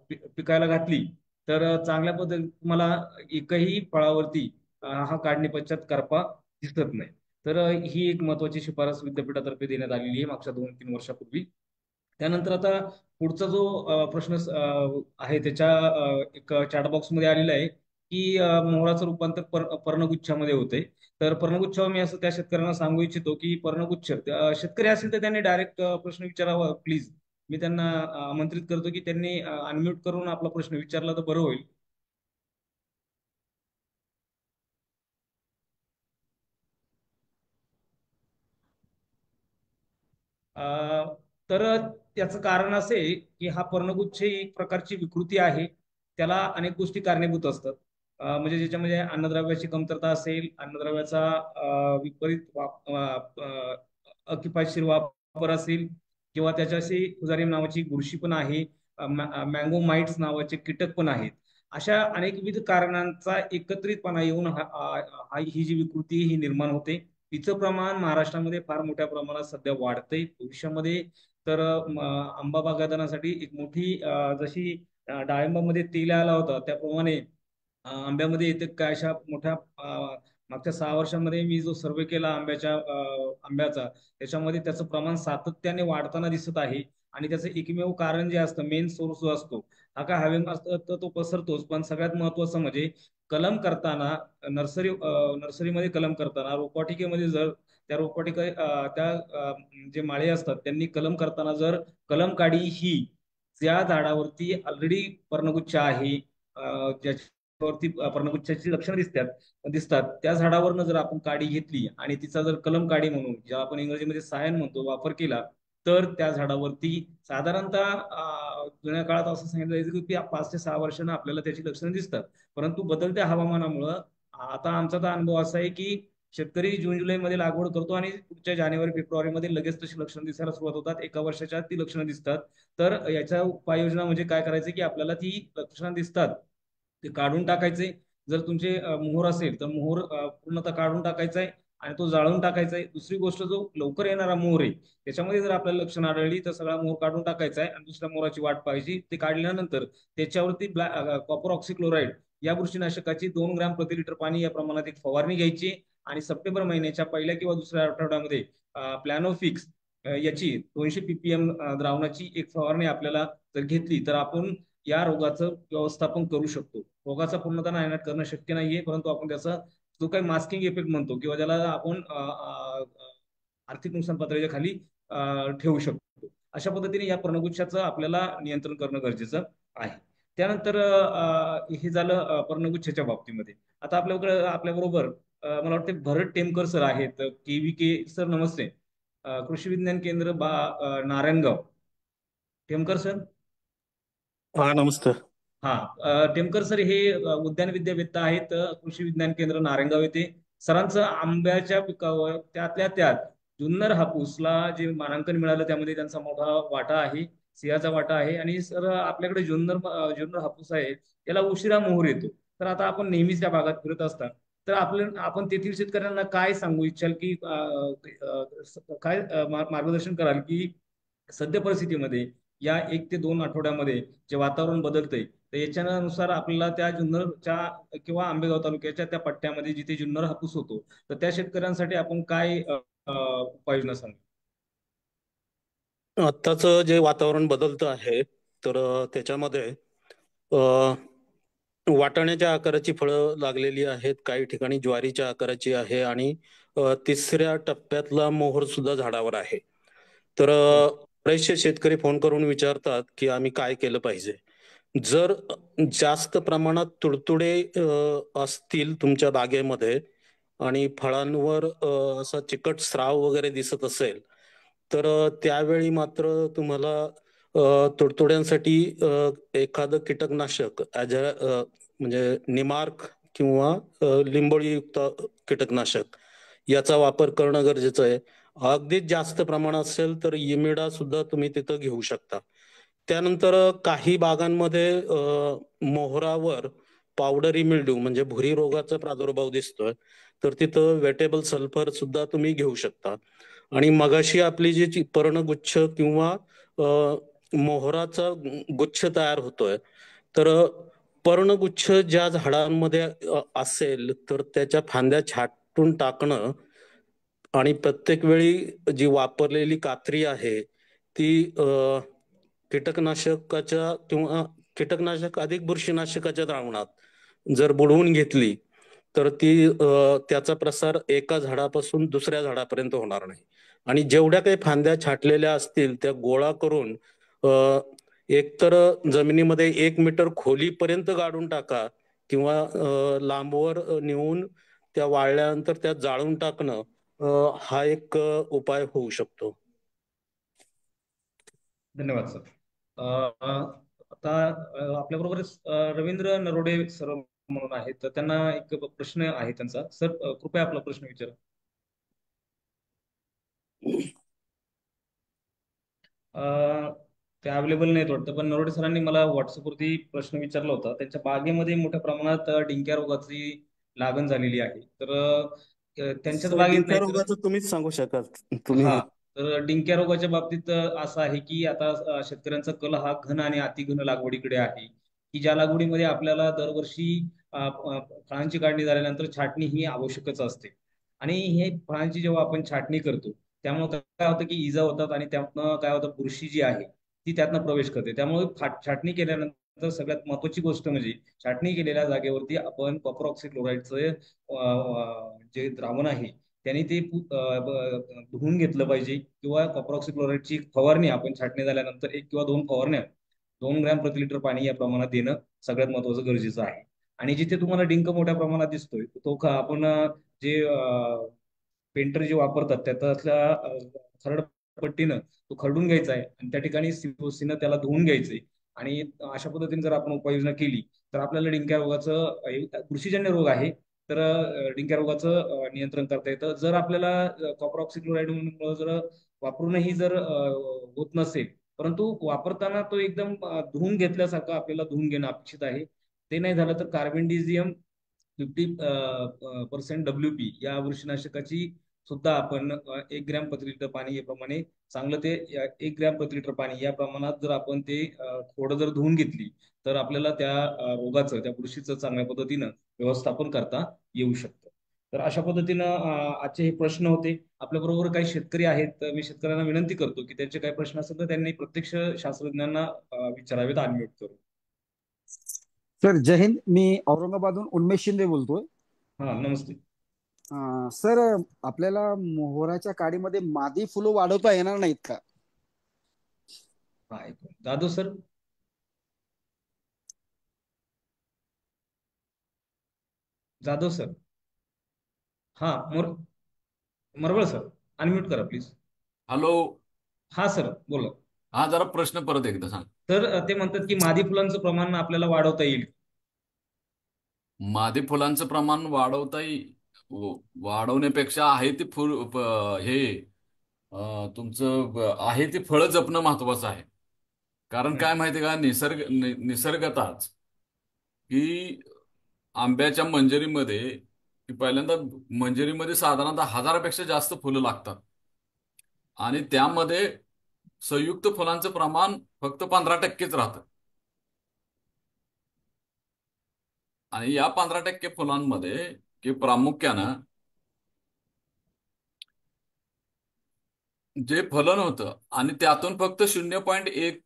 पिकायला घातली तर चांगल्या पद्धतीने तुम्हाला एकही फळावरती हा काढणी पश्चात करपा दिसत नाही. तर ही एक महत्वाची शिफारस विद्यापीठातर्फे देण्यात आलेली आहे मागच्या 2-3 वर्षापूर्वी. त्यानंतर आता पुढचा जो प्रश्न आहे त्याच्या एक चॅट बॉक्समध्ये आलेला आहे की मोहराचं रूपांतर पर्णगुच्छामध्ये होते. तर पर्णगुच्छावर मी असं त्या शेतकऱ्यांना सांगू इच्छितो की पर्णगुच्छ शेतकरी असेल तर त्यांनी डायरेक्ट प्रश्न विचारावा प्लीज. मी त्यांना आमंत्रित करतो की त्यांनी अनम्यूट करून आपला प्रश्न विचारला तर बरं होईल. तर त्याचं कारण असे की हा पर्णगुच्छ ही एक प्रकारची विकृती आहे. त्याला अनेक गोष्टी कारणीभूत असतात. म्हणजे ज्याच्यामध्ये अन्नद्रव्याची कमतरता असेल, अन्नद्रव्याचा विपरीत अकिफायतशीर वापर असेल, किंवा त्याच्याशी फुजारिम नावाची बुरशी पण आहे, मँगो माइट्स नावाचे कीटक पण आहेत. अशा अनेकविध कारणांचा एकत्रितपणा येऊन ही जी विकृती ही निर्माण होते. तिचं प्रमाण महाराष्ट्रामध्ये फार मोठ्या प्रमाणात सध्या वाढतंय. भविष्यामध्ये तर आंबा बागायतदारांसाठी एक मोठी जशी डाळिंबामध्ये तेल आला होता त्याप्रमाणे आंब्यामध्ये येते काय अशा मोठ्या मागच्या 6 वर्षांमध्ये मी जो सर्वे केला आंब्याचा, त्याच्यामध्ये त्याचं प्रमाण सातत्याने वाढताना दिसत आहे. आणि त्याचं एकमेव कारण जे असतं, मेन सोर्स जो असतो, हा काय हवेमध्ये असतं तर तो पसरतोच, पण सगळ्यात महत्वाचं म्हणजे कलम करताना नर्सरीमध्ये कलम करताना रोपवाटिकेमध्ये जर त्या रोपवाटिका त्या जे माळे असतात त्यांनी कलम करताना जर कलम काडी ही ज्या झाडावरती ऑलरेडी पर्णगुच्छ आहे, ज्याच्यावरती पर्णगुच्छाची लक्षणं दिसतात त्या झाडावरनं जर आपण काडी घेतली आणि तिचा जर कलम काडी म्हणून, ज्या आपण इंग्रजीमध्ये सायन म्हणतो, वापर केला, तर त्या झाडावरती साधारणतः जुन्या काळात असं सांगितलं जायचं की 5 ते 6 वर्षांना आपल्याला त्याची लक्षणं दिसतात. परंतु बदलत्या हवामानामुळं आता आमचा तर अनुभव असा आहे की शेतकरी जून जुलैमध्ये लागवड करतो आणि पुढच्या जानेवारी फेब्रुवारीमध्ये लगेच तशी लक्षणं दिसायला सुरुवात होतात. 1 वर्षाच्या आत ती लक्षणं दिसतात. तर याच्या उपाययोजना म्हणजे काय करायचं की आपल्याला ती लक्षणं दिसतात ते काढून टाकायचे. जर तुमचे मोहर असेल तर मोहर पूर्णतः काढून टाकायचा आहे आणि तो जाळून टाकायचा आहे. दुसरी गोष्ट, जो लवकर येणारा मोहर आहे त्याच्यामध्ये जर आपल्याला लक्षण आढळली तर सगळा मोहर काढून टाकायचा आहे आणि दुसऱ्या मोहराची वाट पाहायची. ते काढल्यानंतर त्याच्यावरती कॉपर ऑक्सिक्लोराईड या बुरशीनाशकाची 2 ग्रॅम प्रति लिटर पाणी या प्रमाणात एक फवारणी घ्यायची आणि सप्टेंबर महिन्याच्या पहिल्या किंवा दुसऱ्या आठवड्यामध्ये प्लॅनोफिक्स याची 200 ppm द्रावणाची एक फवारणी आपल्याला जर घेतली तर आपण या रोगाचं व्यवस्थापन करू शकतो. रोगाचा पूर्णतः नायनाट करणं शक्य नाहीये, परंतु आपण त्याचा जो काही मास्किंग इफेक्ट म्हणतो किंवा ज्याला आपण आर्थिक नुकसान पातळीच्या खाली ठेवू शकतो. अशा पद्धतीने या पर्णगुच्छाचं आपल्याला नियंत्रण करणं गरजेचं आहे. त्यानंतर हे झालं पर्णगुच्छाच्या बाबतीमध्ये. आता आपल्या बरोबर मला वाटते भरत टेमकर सर आहेत, KVK सर. नमस्ते. कृषी विज्ञान केंद्र नारायणगाव. टेमकर सर. हा, नमस्ते. टेमकर सर हे उद्यान विद्यावेत्ता आहेत, कृषी विज्ञान केंद्र नारायणगाव येथे. सरांचं आंब्याच्या पिकावर त्यातल्या त्यात जुन्नर हापूसला जे मानांकन मिळालं त्यामध्ये त्यांचा मोठा वाटा आहे, सिंहाचा वाटा आहे. आणि सर आपल्याकडे जुन्नर हापूस आहे, त्याला उशिरा मोहर येतो. तर आता आपण नेहमीच त्या भागात फिरत असतात, तर आपण तेथील शेतकऱ्यांना काय सांगू इच्छाल की काय मार्गदर्शन कराल की सद्य परिस्थितीमध्ये या 1 ते 2 आठवड्यामध्ये जे वातावरण बदलतंय तर याच्यानुसार आपल्याला त्या जुन्नरच्या किंवा आंबेगाव तालुक्याच्या त्या पट्ट्यामध्ये जिथे जुन्नर हापूस होतो तर त्या शेतकऱ्यांसाठी आपण काय उपाययोजना सांगू? आत्ताच जे वातावरण बदलतं आहे तर त्याच्यामध्ये वाटाण्याच्या आकाराची फळं लागलेली आहेत, काही ठिकाणी ज्वारीच्या आकाराची आहे आणि 3ऱ्या टप्प्यातला मोहर सुद्धा झाडावर आहे. तर बरेचसे शेतकरी फोन करून विचारतात की आम्ही काय केलं पाहिजे. जर जास्त प्रमाणात तुडतुडे असतील तुमच्या बागेमध्ये आणि फळांवर असा चिकट स्राव वगैरे दिसत असेल तर त्यावेळी मात्र तुम्हाला तुडतुड्यांसाठी एखादं कीटकनाशक म्हणजे निमार्क किंवा लिंबोळीयुक्त कीटकनाशक याचा वापर करणं गरजेचं आहे. अगदीच जास्त प्रमाणात असेल तर इमिडा सुद्धा तुम्ही तिथं घेऊ शकता. त्यानंतर काही भागांमध्ये मोहरावर पावडरी मिल्ड्यू म्हणजे भुरी रोगाचा प्रादुर्भाव दिसतोय तर तिथं वेटेबल सल्फर सुद्धा तुम्ही घेऊ शकता. आणि मगाशी आपली जी पर्णगुच्छ किंवा मोहराचा गुच्छ तयार होतोय तर पर्णगुच्छ ज्या झाडांमध्ये असेल तर त्याच्या फांद्या छाटून टाकणं आणि प्रत्येक वेळी जी वापरलेली कात्री आहे ती कीटकनाशकाच्या किंवा कीटकनाशक अधिक बुरशीनाशकाच्या द्रावणात जर बुडवून घेतली तर त्याचा प्रसार एका झाडापासून दुसऱ्या झाडापर्यंत होणार नाही. आणि जेवढ्या काही फांद्या छाटलेल्या असतील त्या गोळा करून एकतर जमिनीमध्ये 1 मीटर खोलीपर्यंत गाडून टाका किंवा लांबवर नेऊन त्या वाळल्यानंतर त्यात जाळून टाकणं हा एक उपाय होऊ शकतो. धन्यवाद सर. आता आपल्याबरोबर रवींद्र नरोडे सर म्हणून आहेत, तर त्यांना एक प्रश्न आहे त्यांचा. सर कृपया आपला प्रश्न विचारा. ते अवेलेबल नाहीत वाटतं, पण नरोडे सरांनी मला व्हॉट्सअपवरती प्रश्न विचारला होता. त्यांच्या बागेमध्ये मोठ्या प्रमाणात डिंक्या रोगाची लागण झालेली आहे. तर त्यांच्याच बागेत नाही रोगाचं तुम्हीच सांगू शकाल तुम्ही. तर डिंक्या रोगाच्या बाबतीत असं आहे की आता शेतकऱ्यांचा कल हा घन आणि अतिघन लागवडीकडे आहे, की ज्या लागवडीमध्ये आपल्याला दरवर्षी फळांची काढणी झाल्यानंतर छाटणी ही आवश्यकच असते. आणि हे फळांची जेव्हा आपण छाटणी करतो त्यामुळे काय होतं की इजा होतात आणि त्यातनं काय होतं, बुरशी जी आहे ती त्यातनं प्रवेश करते. त्यामुळे छाटणी केल्यानंतर सगळ्यात महत्वाची गोष्ट म्हणजे छाटणी केलेल्या जागेवरती आपण कॉपर ऑक्सिक्लोराईडचं जे द्रावण आहे त्यांनी ते धुवून घेतलं पाहिजे किंवा कॉपर ऑक्सिक्लोराईडची फवारणी आपण छाटणी झाल्यानंतर 1 किंवा 2 फवारण्या 2 ग्रॅम प्रति लिटर पाणी या प्रमाणात देणं सगळ्यात महत्वाचं गरजेचं आहे. आणि जिथे तुम्हाला डिंक मोठ्या प्रमाणात दिसतोय तो आपण जे पेंटर जे वापरतात त्यातल्या खरड पट्टीनं तो खरडून घ्यायचा आहे आणि त्या ठिकाणी सीनं त्याला धुवून घ्यायचंय. आणि अशा पद्धतीने जर आपण उपाययोजना केली तर आपल्याला डिंक्या रोगाचं बुरशीजन्य रोग आहे तर डिंक्या रोगाचं नियंत्रण करता येतं. जर आपल्याला कॉपर ऑक्सिक्लोराईड जर वापरूनही जर होत नसेल परंतु वापरताना तो एकदम धुवून घेतल्यासारखं आपल्याला धुवून घेणं अपेक्षित आहे. ते नाही झालं तर कार्बेंडिझियम 50% WP या बुरशीनाशकाची सुद्धा आपण 1 ग्रॅम प्रति लिटर पाणी याप्रमाणे चांगलं ते 1 ग्रॅम प्रति लिटर पाणी या प्रमाणात जर आपण ते थोडं जर धुवून घेतली तर आपल्याला त्या रोगाचं त्या बुरशीचं चांगल्या पद्धतीनं व्यवस्थापन करता येऊ शकतं. तर अशा पद्धतीनं आजचे हे प्रश्न होते. आपल्याबरोबर काही शेतकरी आहेत तर मी शेतकऱ्यांना विनंती करतो की त्यांचे काही प्रश्न असेल तर त्यांनी प्रत्यक्ष शास्त्रज्ञांना विचारावेत. अनम्यूट करून. सर जय हिंद. मी औरंगाबादहून उन्मेष शिंदे बोलतोय. हा नमस्ते. सर आपल्याला मोहराच्या काडीमध्ये मादी फुलं वाढवता येणार नाहीत का? जाधव सर. जाधव सर. हा मरवळ सर अनम्यूट करा प्लीज. हॅलो. हा सर बोला. हा जरा प्रश्न परत एकदा सांग. तर ते म्हणतात की मादी फुलांचं प्रमाण आपल्याला वाढवता येईल. मादी फुलांचं प्रमाण वाढवण्यापेक्षा आहे ते फुल हे तुमचं आहे ती फळं जपणं महत्वाचं आहे. कारण काय माहितीये का निसर्गताच की आंब्याच्या मंजरीमध्ये पहिल्यांदा मंजरीमध्ये साधारणतः 1000पेक्षा जास्त फुलं लागतात आणि त्यामध्ये संयुक्त फुलांचं प्रमाण फक्त 15%च राहतं. आणि या 15% फुलांमध्ये की प्रामुख्यानं जे फलन होतं आणि त्यातून फक्त 0.1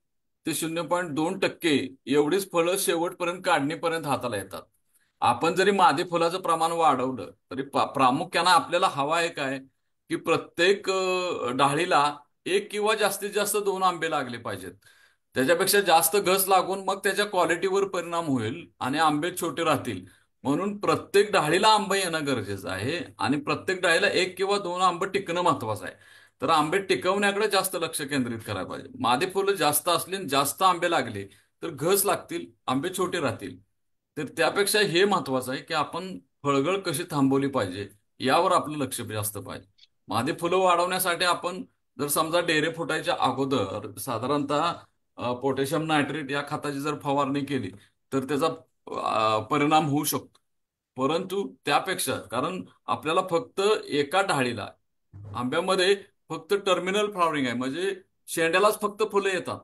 ते 0.2% एवढीच फळं शेवटपर्यंत काढणीपर्यंत हाताला येतात. आपण जरी मादी फुलाचं प्रमाण वाढवलं तरी प्रामुख्यानं आपल्याला हवा आहे काय की प्रत्येक डाळीला 1 किंवा जास्तीत जास्त 2 आंबे लागले पाहिजेत. त्याच्यापेक्षा जास्त घस लागून मग त्याच्या क्वालिटीवर परिणाम होईल आणि आंबे छोटे राहतील. म्हणून प्रत्येक डाळीला आंबे येणं गरजेचं आहे आणि प्रत्येक डाळीला 1 किंवा 2 आंबे टिकणं महत्वाचं आहे. तर आंबे टिकवण्याकडे जास्त लक्ष केंद्रित करायला पाहिजे. मादी फुलं जास्त असली जास्त आंबे लागले तर घस लागतील, आंबे छोटे राहतील. तर त्यापेक्षा हे महत्वाचं आहे की आपण फळगळ कशी थांबवली पाहिजे यावर आपलं लक्ष जास्त पाहिजे. मादी फुलं वाढवण्यासाठी आपण जर समजा डेरे फुटायच्या अगोदर साधारणतः पोटॅशियम नायट्रेट या खताची जर फवारणी केली तर त्याचा परिणाम होऊ शकतो. परंतु त्यापेक्षा कारण आपल्याला फक्त एका डाळीला आंब्यामध्ये फक्त टर्मिनल फ्लॉवरिंग आहे म्हणजे शेंड्यालाच फक्त फुलं येतात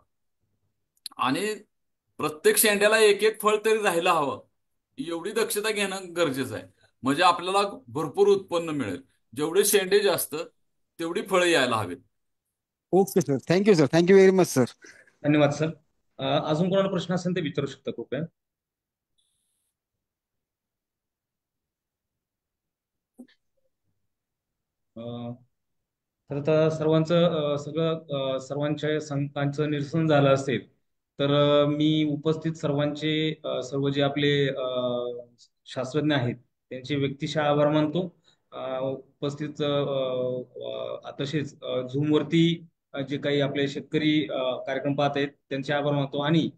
आणि प्रत्येक शेंड्याला 1 फळ तरी राहायला हवं एवढी दक्षता घेणं गरजेचं आहे. म्हणजे आपल्याला भरपूर उत्पन्न मिळेल. जेवढे शेंडे जास्त तेवढी फळं यायला हवीत. Okay sir. Thank you sir. Thank you very much sir. धन्यवाद सर. अजून कोणाला प्रश्न असेल ते विचारू शकता कृपया. तर आता सर्वांच्या शंकांचं निरसन झालं असेल तर मी उपस्थित सर्व जे आपले शास्त्रज्ञ आहेत त्यांचे व्यक्तिशः आभार मानतो. उपस्थित तसेच झूमवरती जे काही आपले शेतकरी कार्यक्रम पाहत आहेत त्यांचे आभार मानतो आणि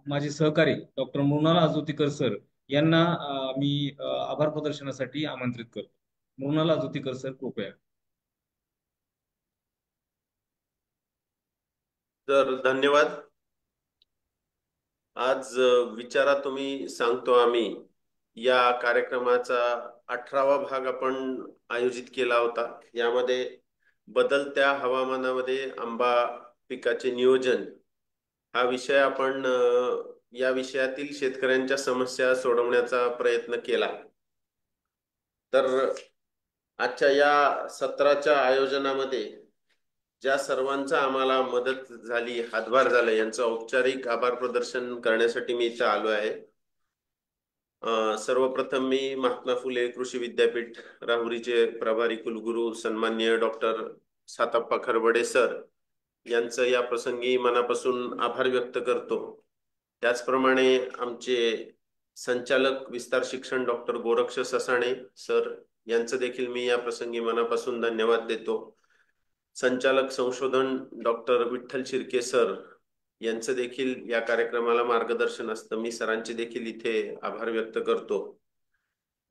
माझे सहकारी डॉक्टर मृणाल आजोतीकर सर यांना मी आभार प्रदर्शनासाठी आमंत्रित करतो. मृणाल आजोतीकर सर कृपया. तर धन्यवाद. आज विचारा तुम्ही सांगतो आम्ही या कार्यक्रमाचा 18वा भाग आपण आयोजित केला होता. यामध्ये बदलत्या हवामानामध्ये आंबा पिकाचे नियोजन हा विषय आपण या विषयातील शेतकऱ्यांच्या समस्या सोडवण्याचा प्रयत्न केला. तर आजच्या या सत्राच्या आयोजनामध्ये ज्या सर्वांचा आम्हाला मदत झाली, हातभार झाला, यांचं औपचारिक आभार प्रदर्शन करण्यासाठी मी इथे आलो आहे. सर्वप्रथम मी महात्मा फुले कृषी विद्यापीठ राहुरीचे प्रभारी कुलगुरू सन्माननीय डॉक्टर साताप्पा खरबडे सर यांचं या प्रसंगी मनापासून आभार व्यक्त करतो. त्याचप्रमाणे आमचे संचालक विस्तार शिक्षण डॉक्टर गोरक्ष ससाणे सर यांचं देखील मी या प्रसंगी मनापासून धन्यवाद देतो. संचालक संशोधन डॉक्टर विठ्ठल शिर्के सर यांचं देखील या कार्यक्रमाला मार्गदर्शन असतं. मी सरांचे देखील इथे आभार व्यक्त करतो.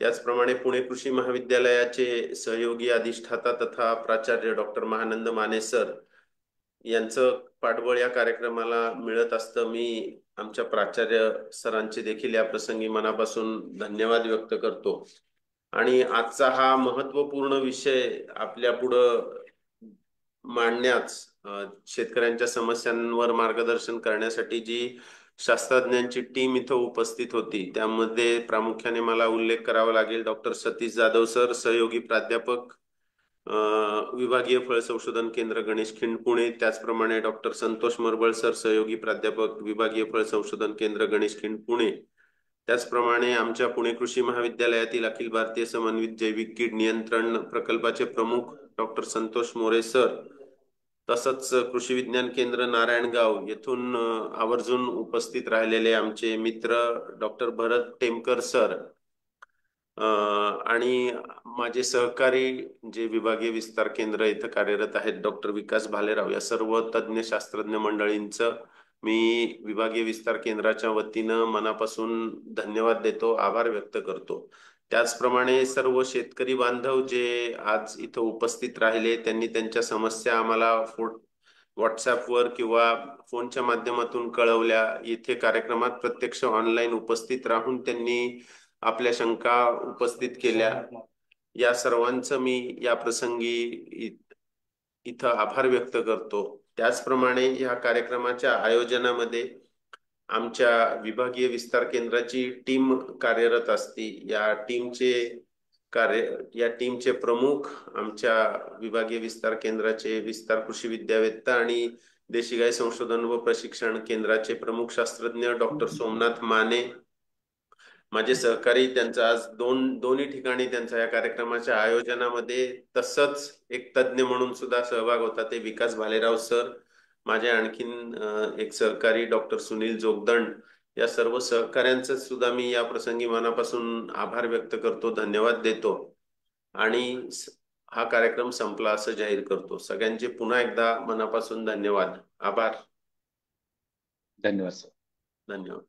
त्याचप्रमाणे पुणे कृषी महाविद्यालयाचे सहयोगी अधिष्ठाता तथा प्राचार्य डॉक्टर महानंद माने सर यांचं पाठबळ या कार्यक्रमाला मिळत असतं. मी आमच्या प्राचार्य सरांचे देखील या प्रसंगी मनापासून धन्यवाद व्यक्त करतो. आणि आजचा हा महत्वपूर्ण विषय आपल्या पुढं मांडण्यास शेतकऱ्यांच्या समस्यांवर मार्गदर्शन करण्यासाठी जी शास्त्रज्ञांची टीम इथं उपस्थित होती त्यामध्ये प्रामुख्याने मला उल्लेख करावा लागेल डॉक्टर सतीश जाधव सर सहयोगी प्राध्यापक विभागीय फळ संशोधन केंद्र गणेशखिंड पुणे. त्याचप्रमाणे डॉक्टर संतोष मरबळ सर सहयोगी प्राध्यापक विभागीय फळ संशोधन केंद्र गणेशखिंड पुणे. त्याचप्रमाणे आमच्या पुणे कृषी महाविद्यालयातील अखिल भारतीय समन्वित जैविक कीड नियंत्रण प्रकल्पाचे प्रमुख डॉक्टर संतोष मोरे सर तसंच कृषी विज्ञान केंद्र नारायणगाव येथून आवर्जून उपस्थित राहिलेले आमचे मित्र डॉक्टर भरत टेमकर सर आणि माझे सहकारी जे विभागीय विस्तार केंद्र इथं कार्यरत आहेत डॉक्टर विकास भालेराव या सर्व तज्ज्ञ शास्त्रज्ञ मंडळींचं मी विभागीय विस्तार केंद्राच्या वतीनं मनापासून धन्यवाद देतो, आभार व्यक्त करतो. त्याचप्रमाणे सर्व शेतकरी बांधव जे आज इथं उपस्थित राहिले त्यांनी त्यांच्या समस्या आम्हाला व्हॉट्सअपवर किंवा फोनच्या माध्यमातून कळवल्या. इथे कार्यक्रमात प्रत्यक्ष ऑनलाईन उपस्थित राहून त्यांनी आपल्या शंका उपस्थित केल्या. या सर्वांचं मी या प्रसंगी इथं आभार व्यक्त करतो. त्याचप्रमाणे या कार्यक्रमाच्या आयोजनामध्ये आमच्या विभागीय विस्तार केंद्राची टीम कार्यरत असती. या टीमचे प्रमुख आमच्या विभागीय विस्तार केंद्राचे विस्तार कृषी विद्यावेत्ता आणि देशी गाय संशोधन व प्रशिक्षण केंद्राचे प्रमुख शास्त्रज्ञ डॉक्टर सोमनाथ माने. माझे सहकारी त्यांचा आज दोन्ही ठिकाणी त्यांचा या कार्यक्रमाच्या आयोजनामध्ये तसंच एक तज्ज्ञ म्हणून सुद्धा सहभाग होता ते विकास भालेराव सर. माझे आणखीन एक सहकारी डॉक्टर सुनील जोगदंड. या सर्व सहकाऱ्यांचं सुद्धा मी या प्रसंगी मनापासून आभार व्यक्त करतो, धन्यवाद देतो आणि हा कार्यक्रम संपला असं जाहीर करतो. सगळ्यांचे पुन्हा एकदा मनापासून धन्यवाद, आभार. धन्यवाद सर. धन्यवाद.